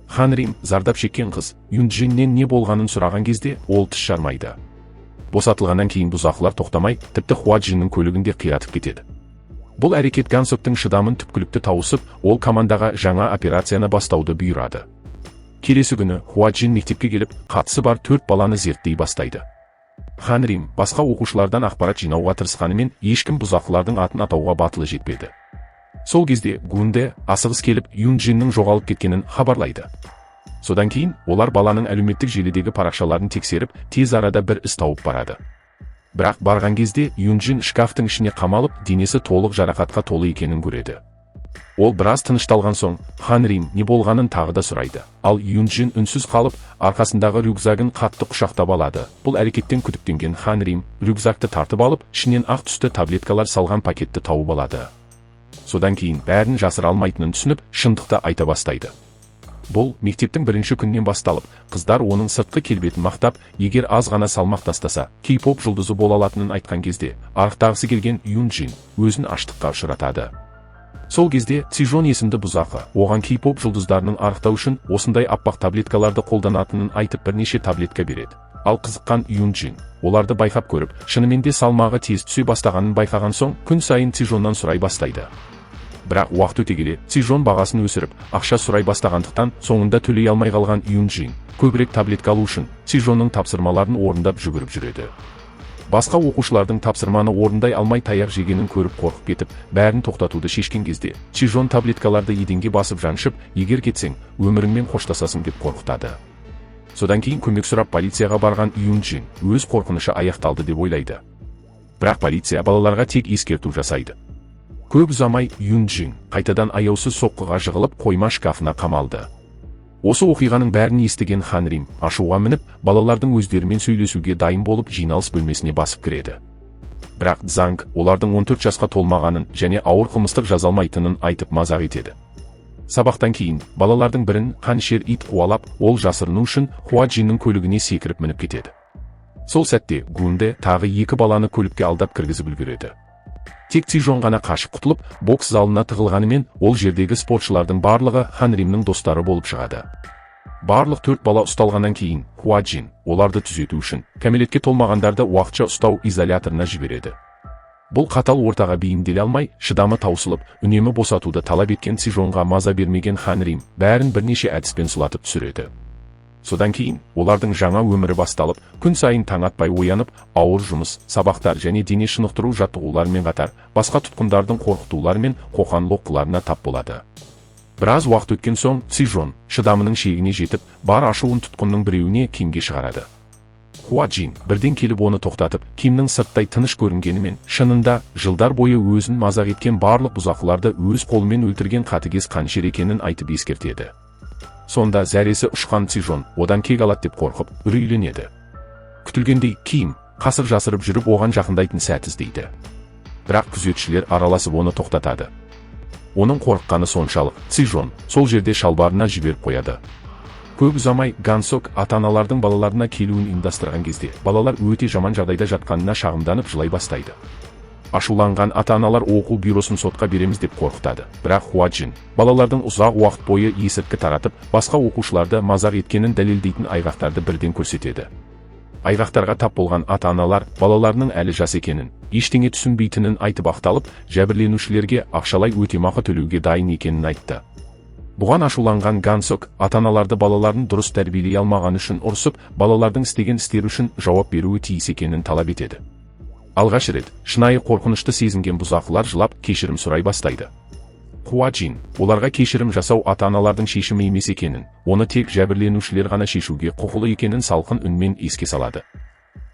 Хан Рим зардап шеккен қыз Юнджиннен не болғанын сұраған кезде ол тіс жармайды. Босатылғаннан кейін бұзақылар тоқтамай, тіпті Хуаджиннің көлігінде қиратып кетеді. Бұл әрекет Гансоктың шыдамын түпкілікті тауысып, ол командаға жаңа операцияны бастауды бұйырады. Келесі күні Хуаджин мектепке келіп, қатысы бар 4 баланы зерттей бастайды. Хан Рим басқа оқушылардан ақпарат жинауға тырысқанымен, ешкім бұзақылардың атын атауға батылы жетпеді. Сол кезде Гунде асығыс келіп Юнджиннің жоғалып кеткенін хабарлайды. Содан кейін олар баланың әлеуметтік желідегі парақшаларын тексеріп, тез арада бір іс тауып барады. Бірақ барған кезде Юнджин шкафтың ішіне қамалып, денесі толық жарақатқа толы екенін көреді. Ол біраз тынышталған соң, Хан Рим не болғанын тағы да сұрайды. Ал Юнджин үнсіз қалып, арқасындағы рюкзагын қатты құшақтап алады. Бұл әрекеттен күдіктенген Хан Рим рюкзакты тартып алып, ішінен ақ түсті таблеткалар салған пакетті тауып алады. Содан кейін бәрін жасыра алмайтынын түсініп, шындықты айта бастайды. Бұл мектептің бірінші күннен басталып, қыздар оның сыртқы келбетін мақтап, егер аз ғана салмақ тастаса, кей-поп жұлдызы бола алатынын айтқан кезде, арықтағысы келген Юнджин өзін аштыққа ұшыратады. Сол кезде Цижон есімді бұзақы оған кей-поп жұлдыздарының арықтау үшін осындай аппақ таблеткаларды қолданатынын айтып бірнеше таблетка береді. Ал қызыққан Юнджин оларды байқап көріп, шынымен де салмағы тез түсе бастағанын байқаған соң, күн сайын Цижоннан сұрай бастайды. Бірақ уақыт өте келе, Цижон бағасын өсіріп, ақша сұрай бастағандықтан, соңында төлей алмай қалған Юнджин көбірек таблетка алу үшін Цижонның тапсырмаларын орындап жүгіріп жүреді. Басқа оқушылардың тапсырманы орындай алмай таяқ жегенін көріп қорқып кетіп, бәрін тоқтатуды шешкен кезде, Цижон таблеткаларды еденге басып жаншып, егер кетсең, өміріңмен қоштасасың деп қорқытады. Содан кейін көмек сұрап полицияға барған Юнджин өз қорқынышы аяқталды деп ойлайды. Бірақ полиция балаларға тек ескерту жасайды. Көп ұзамай Юнджин қайтадан аяусыз соққыға жығылып, қойма шкафына қамалды. Осы оқиғаның бәрін естіген Хан Рим ашуға мініп, балалардың өздерімен сөйлесуге дайын болып жиналыс бөлмесіне басып кіреді. Бірақ Занг олардың 14 жасқа толмағанын және ауыр қылмыстық жазалмайтынын айтып мазақ етеді. Сабақтан кейін балалардың бірін қаншер ит қуалап, ол жасырыну үшін Хуаджиннің көлігіне секіріп мініп кетеді. Сол сәтте Гунде тағы 2 баланы көлікке алдап кіргізіп үлгереді. Тек Цижон ғана қашып құтылып, бокс залына тығылғанымен, ол жердегі спортшылардың барлығы Хан Римнің достары болып шығады. Барлық 4 бала ұсталғаннан кейін, Хуаджин оларды түзету үшін кәмелетке толмағандарды уақытша ұстау изоляторына жібереді. Бұл қатал ортаға бейімделе алмай, шыдамы таусылып, үнемі босатуды талап еткен Цижонға маза бермеген Хан Рим бәрін бірнеше әдіспен сұлатып түсіреді. Содан кейін олардың жаңа өмірі басталып, күн сайын таң атпай оянып, ауыр жұмыс, сабақтар және дене шынықтыру жаттығуларымен қатар, басқа тұтқындардың қорқытулары мен қоқан-лоққыларына тап болады. Біраз уақыт өткен соң, Цижон шыдамының шегіне жетіп, бар ашуын тұтқынның біреуіне Кимге шығарады. Хуаджин бірден келіп оны тоқтатып, Кимнің сырттай тыныш көрінгенімен, шынында жылдар бойы өзін мазақ еткен барлық бұзақыларды өз қолымен өлтірген қатыгез қаншер екенін айтып ескертеді. Сонда зәресі ұшқан Цижон одан кек алады деп қорқып, үрейленеді. Күтілгендей Ким қасық жасырып жүріп оған жақындайтын сәт іздейді. Бірақ күзетшілер араласып оны тоқтатады. Оның қорыққаны соншалық, Цижон сол жерде шалбарына жіберіп қояды. Көп ұзамай Гансок ата-аналардың балаларына келуін ұйымдастырған кезде, балалар өте жаман жағдайда жатқанына шағымданып жылай бастайды. Ашуланған ата-аналар оқу бюросын сотқа береміз деп қорқытады. Бірақ Хуаджин балалардың ұзақ уақыт бойы есірткі таратып, басқа оқушыларды мазақ еткенін дәлелдейтін айғақтарды бірден көрсетеді. Айғақтарға тап болған ата-аналар балаларының әлі жас екенін, ештеңе түсінбейтінін айтып ақталып, жәбірленушілерге ақшалай өтемақы төлеуге дайын екенін айтты. Бұған ашуланған Гансок ата-аналарды балаларын дұрыс тәрбиелей алмаған үшін ұрсып, балалардың істеген істері үшін жауап беруі тиіс екенін талап етеді. Алғаш рет шынайы қорқынышты сезінген бұзақылар жылап кешірім сұрай бастайды. Хуаджин оларға кешірім жасау ата-аналардың шешімі емес екенін, оны тек жәбірленушілер ғана шешуге құқылы екенін салқын үнмен еске салады.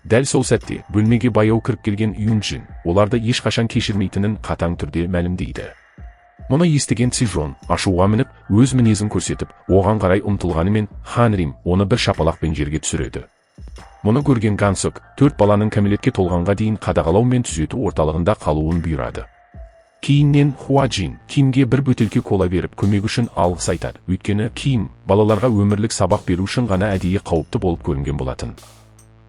Дәл сол сәтте бөлмеге баяу кіріп келген Юнджин оларды ешқашан кешірмейтінін қатаң түрде мәлімдейді. Мұны естіген Цзижон ашуға мініп, өз мінезін көрсетіп, оған қарай ұмтылғанымен Хан Рим оны бір шапалақпен жерге түсіреді. Мұны көрген Гансок 4 баланың кәмелетке толғанға дейін қадағалау мен түзету орталығында қалуын бұйырады. Кейіннен Хуа Джин Кимге бір бөтелке кола беріп көмек үшін алғыс айтады. Өйткені Ким балаларға өмірлік сабақ беру үшін ғана әдейі қауіпті болып көрінген болатын.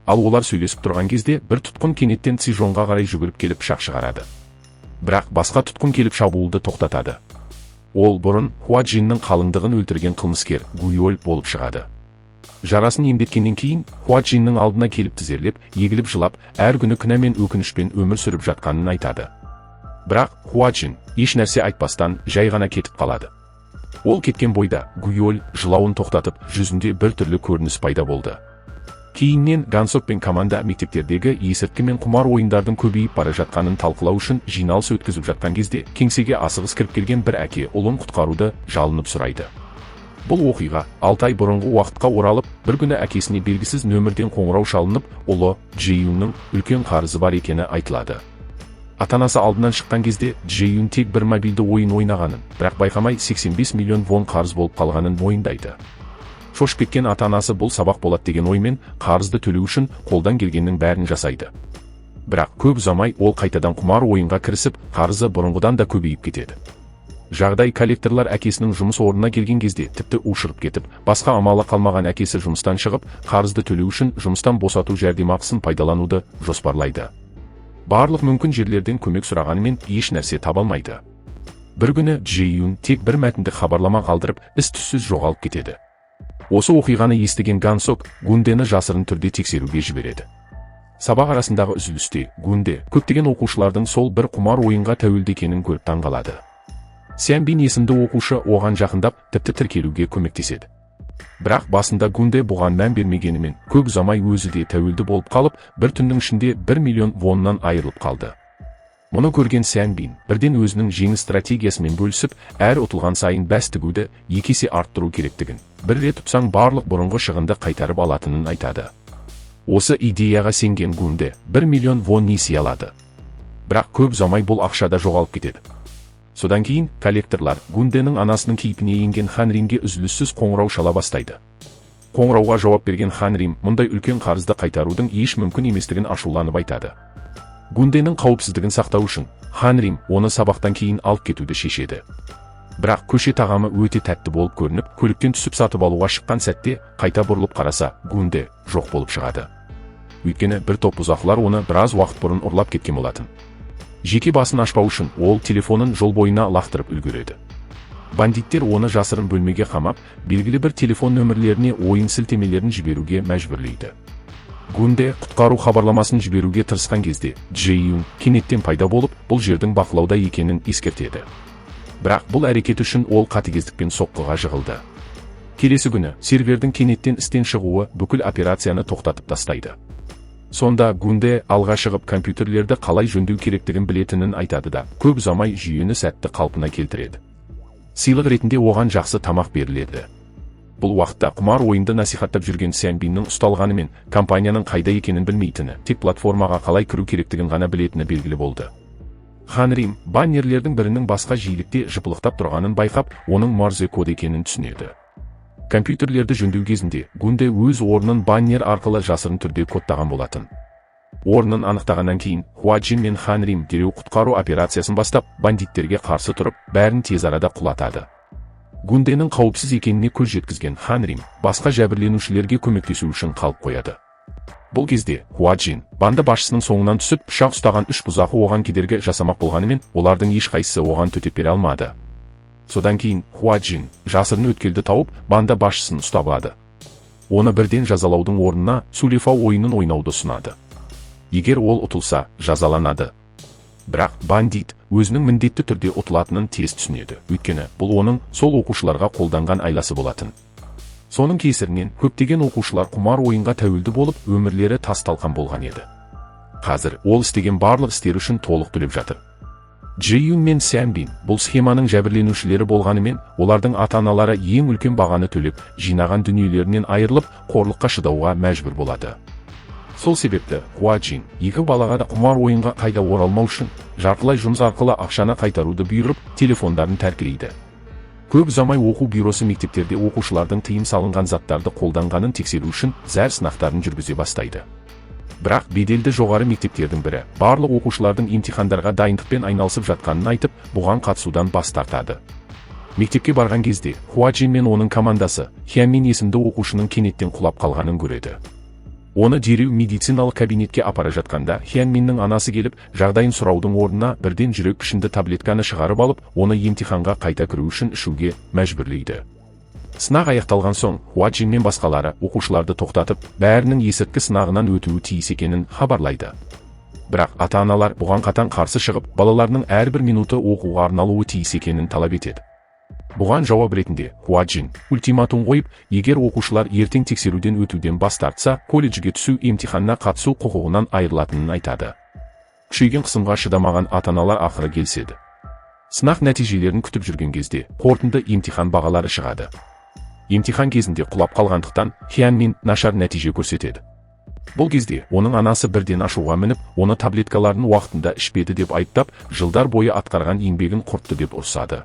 Ал олар сөйлесіп тұрған кезде бір тұтқын кенеттен Цзижонға қарай жүгіріп келіп пышақ шығарады. Бірақ басқа тұтқын келіп шабуылды тоқтатады. Ол бұрын Хуа Джиннің қалыңдығын өлтірген қылмыскер Гуйол болып шығады. Жарасын емдеткеннен кейін Хуа Джиннің алдына келіп тізерлеп, егіліп жылап, әр күні күнә мен өкінішпен өмір сүріп жатқанын айтады. Бірақ Хуа Джин еш нәрсе айтпастан жай ғана кетіп қалады. Ол кеткен бойда Гуйол жылауын тоқтатып, жүзінде бір түрлі көрініс пайда болды. Кейіннен Гансок пен команда мектептердегі есірткі мен құмар ойындардың көбейіп бара жатқанын талқылау үшін жиналыс өткізіп жатқан кезде кеңсеге асығыс кіріп келген бір әке ұлын құтқаруды жалынып сұрайды. Бұл оқиға 6 ай бұрынғы уақытқа оралып, бір күні әкесіне белгісіз нөмірден қоңырау шалынып, ұлы Джейюнның үлкен қарызы бар екені айтылады. Ата-анасы алдынан шыққан кезде Джейюн тек бір мобильді ойын ойнағанын, бірақ байқамай 85 миллион вон қарыз болып қалғанын мойындайды. Шошып кеткен ата-анасы бұл сабақ болады деген оймен қарызды төлеу үшін қолдан келгеннің бәрін жасайды. Бірақ көп ұзамай ол қайтадан құмар ойынға кірісіп, қарызы бұрынғыдан да көбейіп кетеді. Жағдай коллекторлар әкесінің жұмыс орнына келген кезде тіпті ушырып кетіп, басқа амалы қалмаған әкесі жұмыстан шығып, қарызды төлеу үшін жұмыстан босату жәрдемақысын пайдалануды жоспарлайды. Барлық мүмкін жерлерден көмек сұрағанымен еш нәрсе таба алмайды. Бір күні Джейюн тек бір мәтіндік хабарлама қалдырып, із-түссіз жоғалып кетеді. Осы оқиғаны естіген Гансок Гундені жасырын түрде тексеруге жібереді. Сабақ арасындағы үзілісте Гунде көптеген оқушылардың сол бір құмар ойынға тәуелді екенін көріп таңғалады. Сянбин есімді оқушы оған жақындап, тіпті тіркелуге көмектеседі. Бірақ басында Гунде бұған мән бермегенімен, көп ұзамай өзі де тәуелді болып қалып, бір түннің ішінде 1 миллион воннан айырылып қалды. Мұны көрген Сянбин бірден өзінің жеңіс стратегиясымен бөлісіп, әр ұтылған сайын бәс тігуді 2 есе арттыру керектігін, бір рет ұтсаң барлық бұрынғы шығынды қайтарып алатынын айтады. Осы идеяға сенген Гунде 1 миллион вон несие алады. Бірақ көп ұзамай бұл ақшада жоғалып кетеді. Содан кейін коллекторлар Гунденің анасының кейпіне енген Хан Римге үзіліссіз қоңырау шала бастайды. Қоңырауға жауап берген Хан Рим мұндай үлкен қарызды қайтарудың еш мүмкін еместігін ашуланып айтады. Гунденің қауіпсіздігін сақтау үшін Хан Рим оны сабақтан кейін алып кетуді шешеді. Бірақ көше тағамы өте тәтті болып көрініп, көліктен түсіп сатып алуға шыққан сәтте қайта бұрылып қараса, Гунде жоқ болып шығады. Өйткені бір топ бұзақылар оны біраз уақыт бұрын ұрлап кеткен болатын. Жеке басын ашпау үшін ол телефонын жол бойына лақтырып үлгереді. Бандиттер оны жасырын бөлмеге қамап, белгілі бір телефон нөмірлеріне ойын сілтемелерін жіберуге мәжбүрлейді. Гунде құтқару хабарламасын жіберуге тырысқан кезде Джейюн кенеттен пайда болып, бұл жердің бақылауда екенін ескертеді. Бірақ бұл әрекет үшін ол қатыгездікпен соққыға жығылды. Келесі күні сервердің кенеттен істен шығуы бүкіл операцияны тоқтатып тастайды. Сонда Гунде алға шығып компьютерлерді қалай жөндеу керектігін білетінін айтады да, көп ұзамай жүйені сәтті қалпына келтіреді. Сыйлық ретінде оған жақсы тамақ беріледі. Бұл уақытта құмар ойынды насихаттап жүрген Сянбиннің ұсталғанымен компанияның қайда екенін білмейтіні, тек платформаға қалай кіру керектігін ғана білетіні белгілі болды. Хан Рим баннерлердің бірінің басқа жиілікте жыпылықтап тұрғанын байқап, оның Морзе код екенін түсінеді. Компьютерлерді жөндеу кезінде Гунде өз орнын баннер арқылы жасырын түрде кодтаған болатын. Орнын анықтағаннан кейін Хуа Джин мен Хан Рим дереу құтқару операциясын бастап, бандиттерге қарсы тұрып, бәрін тез арада құлатады. Гунденің қауіпсіз екеніне көз жеткізген Хан Рим басқа жәбірленушілерге көмектесу үшін қалып қояды. Бұл кезде Хуа Джин банда басшысының соңынан түсіп, пышақ ұстаған 3 бұзақы оған кедергі жасамақ болғанымен, олардың ешқайсысы оған төтеп бере алмады. Содан кейін Хуа Джин жасырын өткелді тауып, банда басшысын ұстап алады. Оны бірден жазалаудың орнына сулифау ойынын ойнауды ұсынады. Егер ол ұтылса, жазаланады. Бірақ бандит өзінің міндетті түрде ұтылатынын тез түсінеді. Өйткені бұл оның сол оқушыларға қолданған айласы болатын. Соның кесірінен көптеген оқушылар құмар ойынға тәуелді болып, өмірлері тас-талқан болған еді. Қазір ол істеген барлық істер үшін толық төлеп жатыр. Джейюн мен Сянбин бұл схеманың жәбірленушілері болғанымен, олардың ата-аналары ең үлкен бағаны төлеп, жинаған дүниелерінен айырылып, қорлыққа шыдауға мәжбүр болады. Сол себепті Хуа Джин екі балаға да құмар ойынға қайта оралмау үшін жартылай жұмыс арқылы ақшаны қайтаруды бұйырып, телефондарын тәркілейді. Көп ұзамай оқу бюросы мектептерде оқушылардың тыйым салынған заттарды қолданғанын тексеру үшін зәр сынақтарын жүргізе бастайды. Бірақ беделді жоғары мектептердің бірі барлық оқушылардың емтихандарға дайындықпен айналысып жатқанын айтып, бұған қатысудан бас тартады. Мектепке барған кезде Хуа Джин мен оның командасы Хянмин есімді оқушының кенеттен құлап қалғанын көреді. Оны дереу медициналық кабинетке апара жатқанда Хянминнің анасы келіп, жағдайын сұраудың орнына бірден жүрек пішінді таблетканы шығарып алып, оны емтиханға қайта кіру үшін ішуге мәжбүрлейді. Сынақ аяқталған соң Хуа Джин мен басқалары оқушыларды тоқтатып, бәрінің есірткі сынағынан өтуі тиіс екенін хабарлайды. Бірақ ата-аналар бұған қатаң қарсы шығып, балаларының әрбір минуты оқуға арналуы тиіс екенін талап етеді. Бұған жауап ретінде Хуа Джин ультиматум қойып, егер оқушылар ертең тексеруден өтуден бас тартса, колледжге түсу емтиханына қатысу құқығынан айырылатынын айтады. Күшейген қысымға шыдамаған ата-аналар ақыры келіседі. Сынақ нәтижелерін күтіп жүрген кезде қорытынды емтихан бағалары шығады. Емтихан кезінде құлап қалғандықтан Хянмин нашар нәтиже көрсетеді. Бұл кезде оның анасы бірден ашуға мініп, оны таблеткаларын уақытында ішпеді деп айыптап, жылдар бойы атқарған еңбегін құртты деп ұрсады.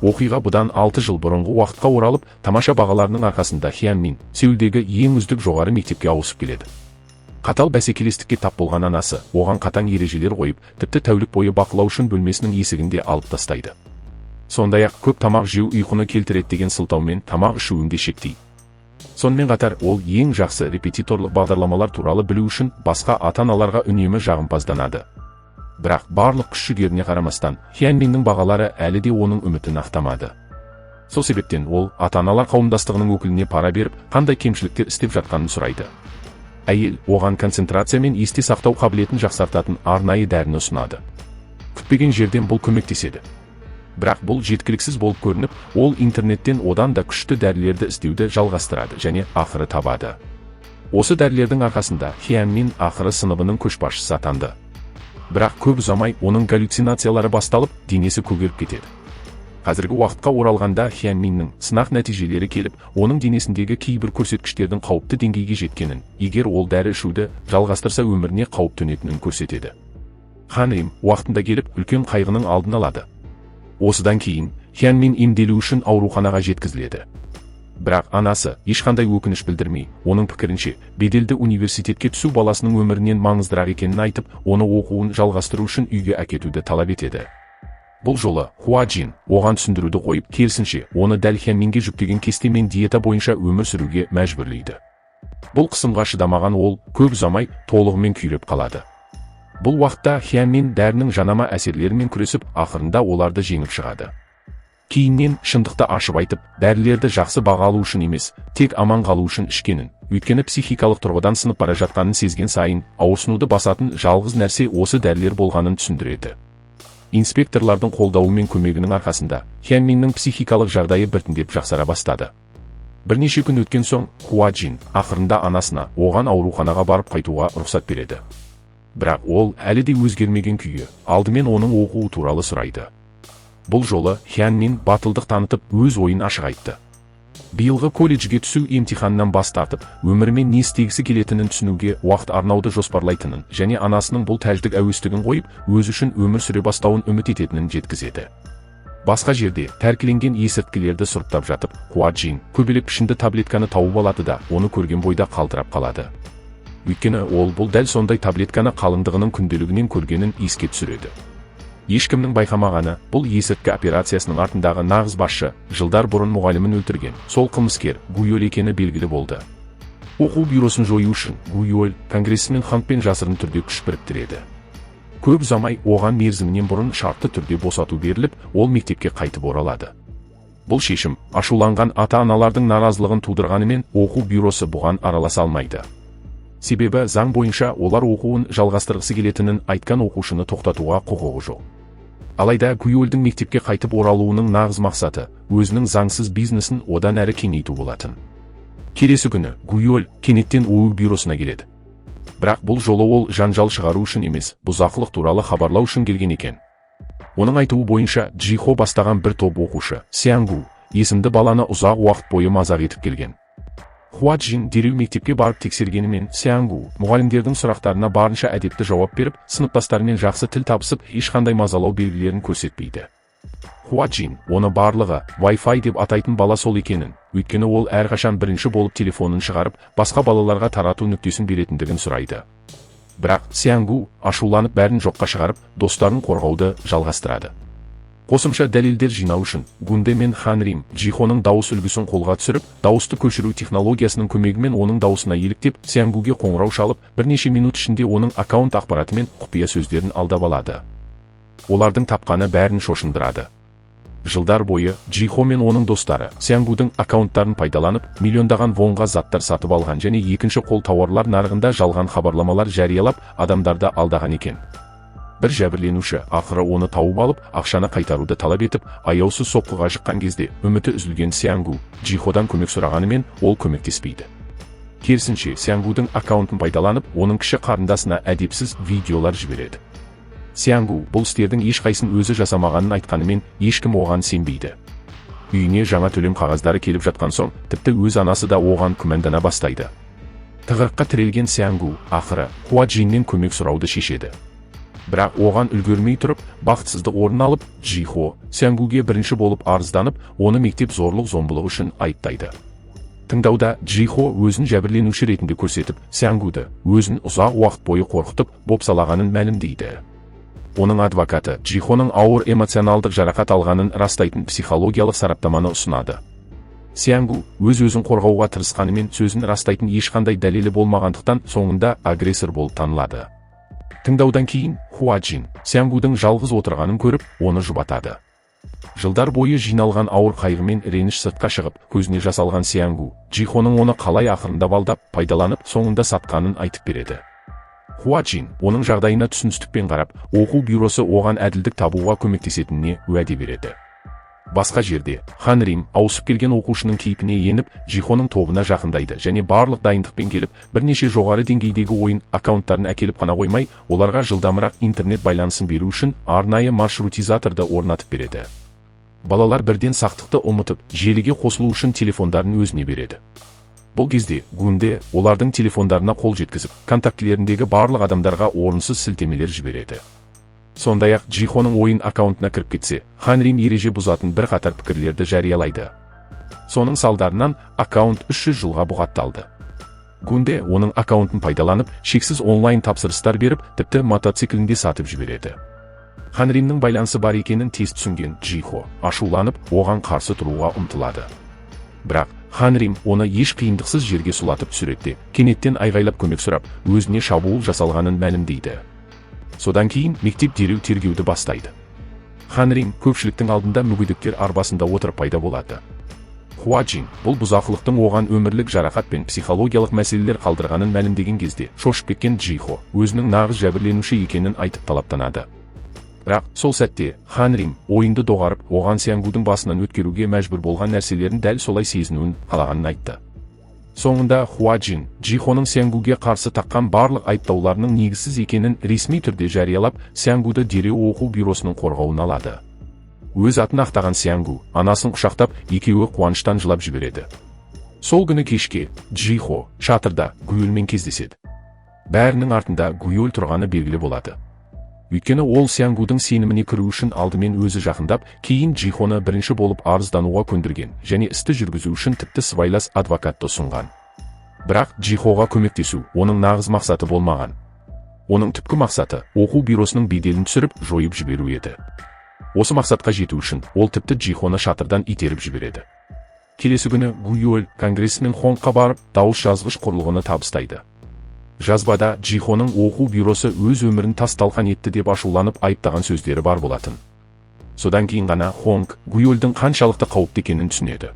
Оқиға бұдан 6 жыл бұрынғы уақытқа оралып, тамаша бағаларының арқасында Хянмин Сеулдегі ең үздік жоғары мектепке ауысып келеді. Қатал бәсекелестікке тап болған анасы оған қатаң ережелер қойып, тіпті тәулік бойы бақылау үшін бөлмесінің есігінде алып тастайды. Сондай-ақ көп тамақ жеу ұйқыны келтіреді деген сылтаумен тамақ ішуін де шектейді. Сонымен қатар ол ең жақсы репетиторлық бағдарламалар туралы білу үшін басқа ата-аналарға үнемі жағымпазданады. Бірақ барлық күш-жігеріне қарамастан, Хянминнің бағалары әлі де оның үмітін ақтамады. Сол себептен ол ата-аналар қауымдастығының өкіліне пара беріп, қандай кемшіліктер істеп жатқанын сұрайды. Әйел оған концентрация мен есте сақтау қабілетін жақсартатын арнайы дәріні ұсынады. Күтпеген жерден бұл көмектеседі. Бірақ бұл жеткіліксіз болып көрініп, ол интернеттен одан да күшті дәрілерді іздеуді жалғастырады және ақыры табады. Осы дәрілердің арқасында Хянмин ақыры сыныбының көшбасшысы атанды. Бірақ көп ұзамай оның галлюцинациялары басталып, денесі көгеріп кетеді. Қазіргі уақытқа оралғанда Хянминнің сынақ нәтижелері келіп, оның денесіндегі кейбір көрсеткіштердің қауіпті деңгейге жеткенін, егер ол дәрі ішуді жалғастырса өміріне қауіп төнетінін көрсетеді. Ханым уақытында келіп, үлкен қайғының алдын алады. Осыдан кейін Хянмин емделу үшін ауруханаға жеткізіледі. Бірақ анасы ешқандай өкініш білдірмей, оның пікірінше, беделді университетке түсу баласының өмірінен маңыздырақ екенін айтып, оны оқуын жалғастыру үшін үйге әкетуді талап етеді. Бұл жолы Хуа Джин оған түсіндіруді қойып, керісінше, оны дәл Хянминге жүктеген кесте мен диета бойынша өмір сүруге мәжбүрлейді. Бұл қысымға шыдамаған ол көп ұзамай толығымен күйреп қалады. Бұл уақытта Хянмин дәрінің жанама әсерлерімен күресіп, ақырында оларды жеңіп шығады. Кейіннен шындықты ашып айтып, дәрілерді жақсы баға алу үшін емес, тек аман қалу үшін ішкенін, өйткені психикалық тұрғыдан сынып бара жатқанын сезген сайын, ауырсынуды басатын жалғыз нәрсе осы дәрілер болғанын түсіндіреді. Инспекторлардың қолдауы мен көмегінің арқасында Хянминнің психикалық жағдайы біртіндеп жақсара бастады. Бірнеше күн өткен соң Хуа Джин ақырында анасына оған ауруханаға барып қайтуға рұқсат береді. Бірақ ол әлі де өзгермеген күйі, алдымен оның оқуы туралы сұрайды. Бұл жолы Хянмин батылдық танытып өз ойын ашық айтты. Биылғы колледжге түсу емтиханынан бас тартып, өмірімен не істегісі келетінін түсінуге уақыт арнауды жоспарлайтынын және анасының бұл тәждік әуестігін қойып, өзі үшін өмір сүре бастауын үміт ететінін жеткізеді. Басқа жерде тәркіленген есірткілерді сұрыптап жатып, Хуа Джин көбелек пішінді таблетканы тауып алады да, оны көрген бойда қалтырап қалады. Өйткені ол бұл дәл сондай таблетканы қалыңдығының күнделігінен көргенін еске түсіреді. Ешкімнің байқамағаны, бұл есірткі операциясының артындағы нағыз басшы, жылдар бұрын мұғалімін өлтірген, сол қылмыскер Гуйол екені белгілі болды. Оқу бюросын жою үшін Гуйол конгрессмен Хангпен жасырын түрде күш біріктіреді. Көп ұзамай оған мерзімінен бұрын шартты түрде босату беріліп, ол мектепке қайтып оралады. Бұл шешім ашуланған ата-аналардың наразылығын тудырғанымен, оқу бюросы бұған араласа алмайды. Себебі заң бойынша олар оқуын жалғастырғысы келетінін айтқан оқушыны тоқтатуға құқығы жоқ. Алайда Гуйолдың мектепке қайтып оралуының нағыз мақсаты өзінің заңсыз бизнесін одан әрі кеңейту болатын. Келесі күні Гуйол кенеттен оқу бюросына келеді. Бірақ бұл жолы ол жанжал шығару үшін емес, бұзақылық туралы хабарлау үшін келген екен. Оның айтуы бойынша Джихо бастаған бір топ оқушы, Сянгу есімді баланы ұзақ уақыт бойы мазақ етіп келген. Хуа Джин дереу мектепке барып тексергенімен Сянгу мұғалімдердің сұрақтарына барынша әдепті жауап беріп, сыныптастарымен жақсы тіл табысып, ешқандай мазалау белгілерін көрсетпейді. Хуа Джин оны барлығы Wi-Fi деп атайтын бала сол екенін, өйткені ол әрқашан бірінші болып телефонын шығарып, басқа балаларға тарату нүктесін беретіндігін сұрайды. Бірақ Сянгу ашуланып бәрін жоққа шығарып, достарын қорғауды жалғастырады. Қосымша дәлелдер жинау үшін Гунде мен Ханрим Джихоның дауыс үлгісін қолға түсіріп, дауысты көшіру технологиясының көмегімен оның дауысына еліктеп, Сянгуге қоңырау шалып, бірнеше минут ішінде оның аккаунт ақпараты мен құпия сөздерін алдап алады. Олардың тапқаны бәрін шошындырады. Жылдар бойы Джихо мен оның достары Сянгудың аккаунттарын пайдаланып, миллиондаған вонға заттар сатып алған және екінші қол тауарлар нарығында жалған хабарламалар жариялап, адамдарды алдаған екен. Бір жәбірленуші ақыры оны тауып алып, ақшаны қайтаруды талап етіп, аяусыз соққыға жыққан кезде үміті үзілген Сянгу Джиходан көмек сұрағанымен ол көмектеспейді. Керісінше Сянгудың аккаунтын пайдаланып, оның кіші қарындасына әдепсіз видеолар жібереді. Сянгу бұл істердің ешқайсысын өзі жасамағанын айтқанымен ешкім оған сенбейді. Үйіне жаңа төлем қағаздары келіп жатқан соң, тіпті өз анасы да оған күмәндана бастайды. Тығырыққа тірелген Сянгу ақыры Хуа Джиннен көмек сұрауды шешеді. Бірақ оған үлгермей тұрып, бақытсыздық орын алып, Джихо Сянгуге бірінші болып арызданып, оны мектеп зорлық-зомбылығы үшін айыптайды. Тыңдауда Джихо өзін жәбірленуші ретінде көрсетіп, Сянгуды өзін ұзақ уақыт бойы қорқытып, бопсалағанын мәлімдейді. Оның адвокаты Джихоның ауыр эмоционалдық жарақат алғанын растайтын психологиялық сараптаманы ұсынады. Сянгу өз-өзін қорғауға тырысқанымен сөзін растайтын ешқандай дәлелі болмағандықтан соңында агрессор болып танылады. Тыңдаудан кейін Хуа Джин Сянгудың жалғыз отырғанын көріп, оны жұбатады. Жылдар бойы жиналған ауыр қайғы мен реніш сыртқа шығып, көзіне жас алған Сянгу Джихоның оны қалай ақырындап алдап, пайдаланып, соңында сатқанын айтып береді. Хуа Джин оның жағдайына түсіністікпен қарап, оқу бюросы оған әділдік табуға көмектесетініне уәде береді. Басқа жерде Ханрим ауысып келген оқушының кейпіне еніп, Джихоның тобына жақындайды және барлық дайындықпен келіп, бірнеше жоғары деңгейдегі ойын аккаунттарын әкеліп қана қоймай, оларға жылдамырақ интернет байланысын беру үшін арнайы маршрутизаторды орнатып береді. Балалар бірден сақтықты ұмытып, желіге қосылу үшін телефондарын өзіне береді. Бұл кезде Гунде олардың телефондарына қол жеткізіп, контактілеріндегі барлық адамдарға орынсыз сілтемелер жібереді. Сондай-ақ Джихоның ойын аккаунтына кіріп кетсе, Ханрим ереже бұзатын бір қатар пікірлерді жариялайды. Соның салдарынан аккаунт 300 жылға бұғатталды. Гунде оның аккаунтын пайдаланып, шексіз онлайн тапсырыстар беріп, тіпті мотоциклінде сатып жібереді. Ханримнің байланысы бар екенін тез түсінген Джихо ашуланып, оған қарсы тұруға ұмтылады. Бірақ Ханрим оны еш қиындықсыз жерге сұлатып түсіреді, кенеттен айғайлап көмек сұрап, өзіне шабуыл жасалғанын мәлімдейді. Содан кейін мектеп дереу тергеуді бастайды. Ханрим көпшіліктің алдында мүгедектер арбасында отырып пайда болады. Хуа Джин бұл бұзақылықтың оған өмірлік жарақат пен психологиялық мәселелер қалдырғанын мәлімдеген кезде шошып кеткен Джихо өзінің нағыз жәбірленуші екенін айтып талаптанады. Бірақ сол сәтте Ханрим ойынды доғарып, оған Сянгудың басынан өткеруге мәжбүр болған нәрселерін дәл солай сезінуін қалағанын айтты. Соңында Хуа Джин Джихоның Сянгуге қарсы таққан барлық айыптауларының негізсіз екенін ресми түрде жариялап, Сянгуды дереу оқу бюросының қорғауына алады. Өз атын ақтаған Сянгу анасын құшақтап, екеуі қуаныштан жылап жібереді. Сол күні кешке Джихо шатырда Гуюльмен кездеседі. Бәрінің артында Гуюль тұрғаны белгілі болады. Өйткені ол Сянгудың сеніміне кіру үшін алдымен өзі жақындап, кейін Джихоны бірінші болып арыздануға көндірген және істі жүргізу үшін тіпті сыбайлас адвокатты ұсынған. Бірақ Джихоға көмектесу оның нағыз мақсаты болмаған. Оның түпкі мақсаты оқу бюросының беделін түсіріп, жойып жіберу еді. Осы мақсатқа жету үшін ол тіпті Джихоны шатырдан итеріп жібереді. Келесі күні Гуюль конгрессмен Хонгқа барып, дауыс жазғыш құрылғыны табыстайды. Жазбада Джихоның оқу бюросы өз өмірін тас-талқан етті деп ашуланып айыптаған сөздері бар болатын. Содан кейін ғана Хонг Гуюльдің қаншалықты қауіпті екенін түсінеді.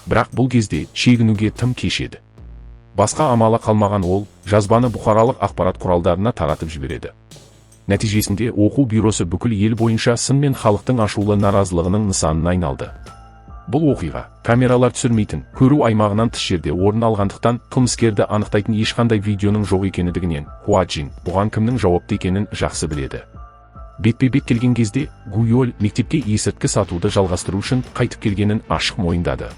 Бірақ бұл кезде шегінуге тым кеш еді. Басқа амалы қалмаған ол жазбаны бұқаралық ақпарат құралдарына таратып жібереді. Нәтижесінде оқу бюросы бүкіл ел бойынша сын мен халықтың ашулы наразылығының нысанына айналды. Бұл оқиға камералар түсірмейтін көру аймағынан тыс жерде орын алғандықтан қылмыскерді анықтайтын ешқандай видеоның жоқ екендігінен Хуа Джин бұған кімнің жауапты екенін жақсы біледі. Бетпе-бет келген кезде Гуюль мектепке есірткі сатуды жалғастыру үшін қайтып келгенін ашық мойындады.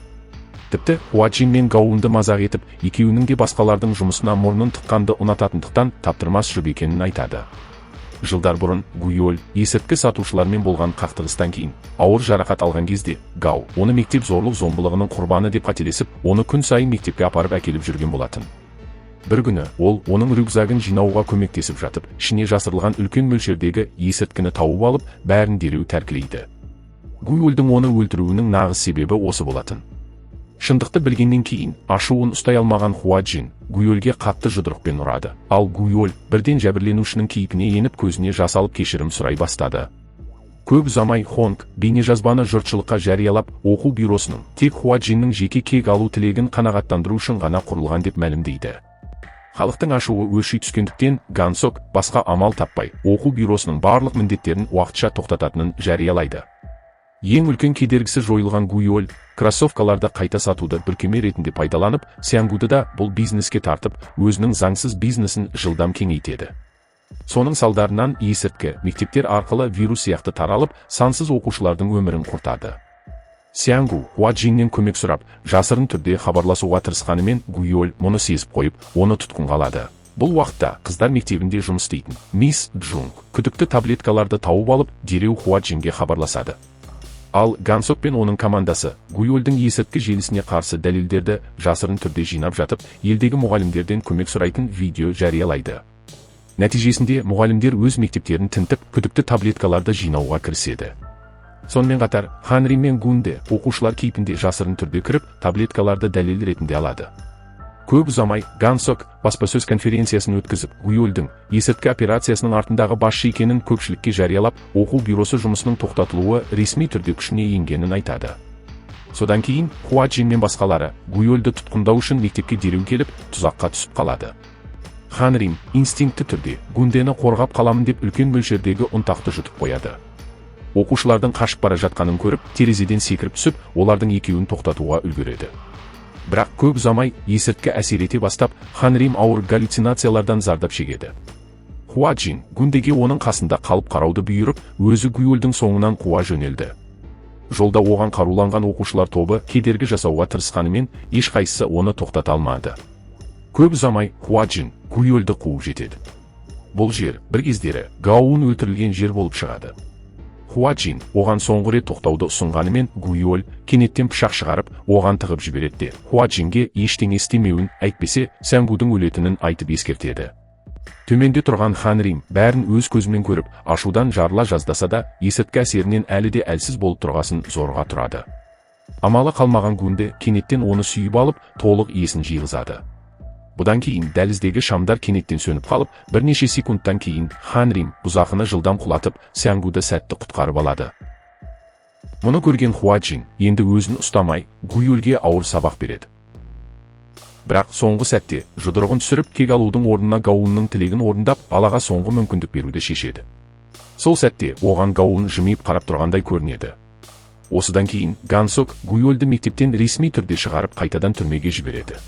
Тіпті Хуаджин мен Гаоунды мазақ етіп, екеуінің де басқалардың жұмысына мұрнын тыққанды ұнататындықтан таптырмас жұп екенін айтады. Жылдар бұрын Гуйол есірткі сатушылармен болған қақтығыстан кейін ауыр жарақат алған кезде Гао оны мектеп зорлық-зомбылығының құрбаны деп қателесіп, оны күн сайын мектепке апарып әкеліп жүрген болатын. Бір күні ол оның рюкзагын жинауға көмектесіп жатып, ішіне жасырылған үлкен мөлшердегі есірткіні тауып алып, бәрін дереу тәркілейді. Гуйолдың оны өлтіруінің нағыз себебі осы болатын. Шындықты білгеннен кейін ашуын ұстай алмаған Хуаджин Гуйолге қатты жұдырықпен ұрады. Ал Гуйол бірден жәбірленушінің кейпіне еніп көзіне жас алып кешірім сұрай бастады. Көп ұзамай Хонг бейнежазбаны жұртшылыққа жариялап, оқу бюросының тек Хуаджиннің жеке кек алу тілегін қанағаттандыру үшін ғана құрылған деп мәлімдейді. Халықтың ашуы өрши түскендіктен Гансок басқа амал таппай оқу бюросының барлық міндеттерін уақытша тоқтататынын жариялайды. Ең үлкен кедергісі жойылған Гуйол кроссовкаларды қайта сатуды бүркеме ретінде пайдаланып, Сянгуды да бұл бизнеске тартып, өзінің заңсыз бизнесін жылдам кеңейтеді. Соның салдарынан есірткі мектептер арқылы вирус сияқты таралып, сансыз оқушылардың өмірін құртады. Сянгу Хуаджиннен көмек сұрап, жасырын түрде хабарласуға тырысқанымен Гуйол мұны сезіп қойып, оны тұтқынға алады. Бұл уақытта қыздар мектебінде жұмыс істейтін мисс Джунг күдікті таблеткаларды тауып алып, дереу Хуаджинге хабарласады. Ал Гансок пен оның командасы Гуйолдың есірткі желісіне қарсы дәлелдерді жасырын түрде жинап жатып, елдегі мұғалімдерден көмек сұрайтын видео жариялайды. Нәтижесінде мұғалімдер өз мектептерін тінтіп, күдікті таблеткаларды жинауға кіріседі. Сонымен қатар Ханри мен Гунде оқушылар кейпінде жасырын түрде кіріп, таблеткаларды дәлел ретінде алады. Көп ұзамай Гансок баспасөз конференциясын өткізіп, Гуйолдың есірткі операциясының артындағы басшы екенін көпшілікке жариялап, оқу бюросы жұмысының тоқтатылуы ресми түрде күшіне енгенін айтады. Содан кейін Хуаджин мен басқалары Гуйолды тұтқындау үшін мектепке дереу келіп, тұзаққа түсіп қалады. Ханрим инстинкті түрде Гундені қорғап қаламын деп үлкен мөлшердегі ұнтақты жұтып қояды. Оқушылардың қашып бара жатқанын көріп, терезеден секіріп түсіп, олардың екеуін тоқтатуға үлгереді. Бірақ көп ұзамай есірткі әсер ете бастап, Ханрим ауыр галлюцинациялардан зардап шегеді. Хуаджин Гундеге оның қасында қалып қарауды бұйырып, өзі Гуйолдың соңынан қуа жөнелді. Жолда оған қаруланған оқушылар тобы кедергі жасауға тырысқанымен, ешқайсысы оны тоқтата алмады. Көп ұзамай Хуаджин Гуйолды қуып жетеді. Бұл жер бір кездері Гаоун өлтірілген жер болып шығады. Хуаджин оған соңғы рет тоқтауды ұсынғанымен, Гуйол кенеттен пышақ шығарып, оған тығып жібереді. Хуаджинге ештеңе істемеуін, әйтпесе Сянгудың өлетінін айтып ескертеді. Төменде тұрған Ханрим бәрін өз көзімен көріп, ашудан жарыла жаздаса да, есірткі әсерінен әлі де әлсіз болып тұрғасын зорға тұрады. Амалы қалмаған Гунде кенеттен оны сүйіп алып, толық есін жиғызады. Бұдан кейін дәліздегі шамдар кенеттен сөніп қалып, бірнеше секундтан кейін Ханрим бұзақыны жылдам құлатып, Сянгуды сәтті құтқарып алады. Мұны көрген Хуаджин енді өзін ұстамай, Гуйолге ауыр сабақ береді. Бірақ соңғы сәтте жұдырығын түсіріп, кек алудың орнына Гаоунның тілегін орындап, балаға соңғы мүмкіндік беруді шешеді. Сол сәтте оған Гаоун жымиып қарап тұрғандай көрінеді. Осыдан кейін Гансок Гуйолды мектептен ресми түрде шығарып, қайтадан түрмеге жібереді.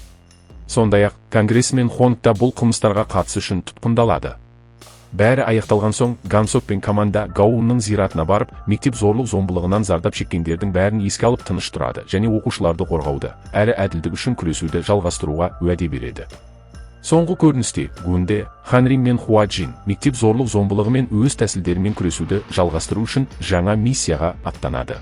Сондай-ақ конгрессмен Хонг та бұл қылмыстарға қатысы үшін тұтқындалады. Бәрі аяқталған соң Гансок пен команда Гаоунның зиратына барып, мектеп зорлық-зомбылығынан зардап шеккендердің бәрін еске алып тыныш тұрады және оқушыларды қорғауды, әрі әділдік үшін күресуді жалғастыруға уәде береді. Соңғы көріністе Гунде, Ханрим мен Хуаджин мектеп зорлық-зомбылығы мен өз тәсілдерімен күресуді жалғастыру үшін жаңа миссияға аттанады.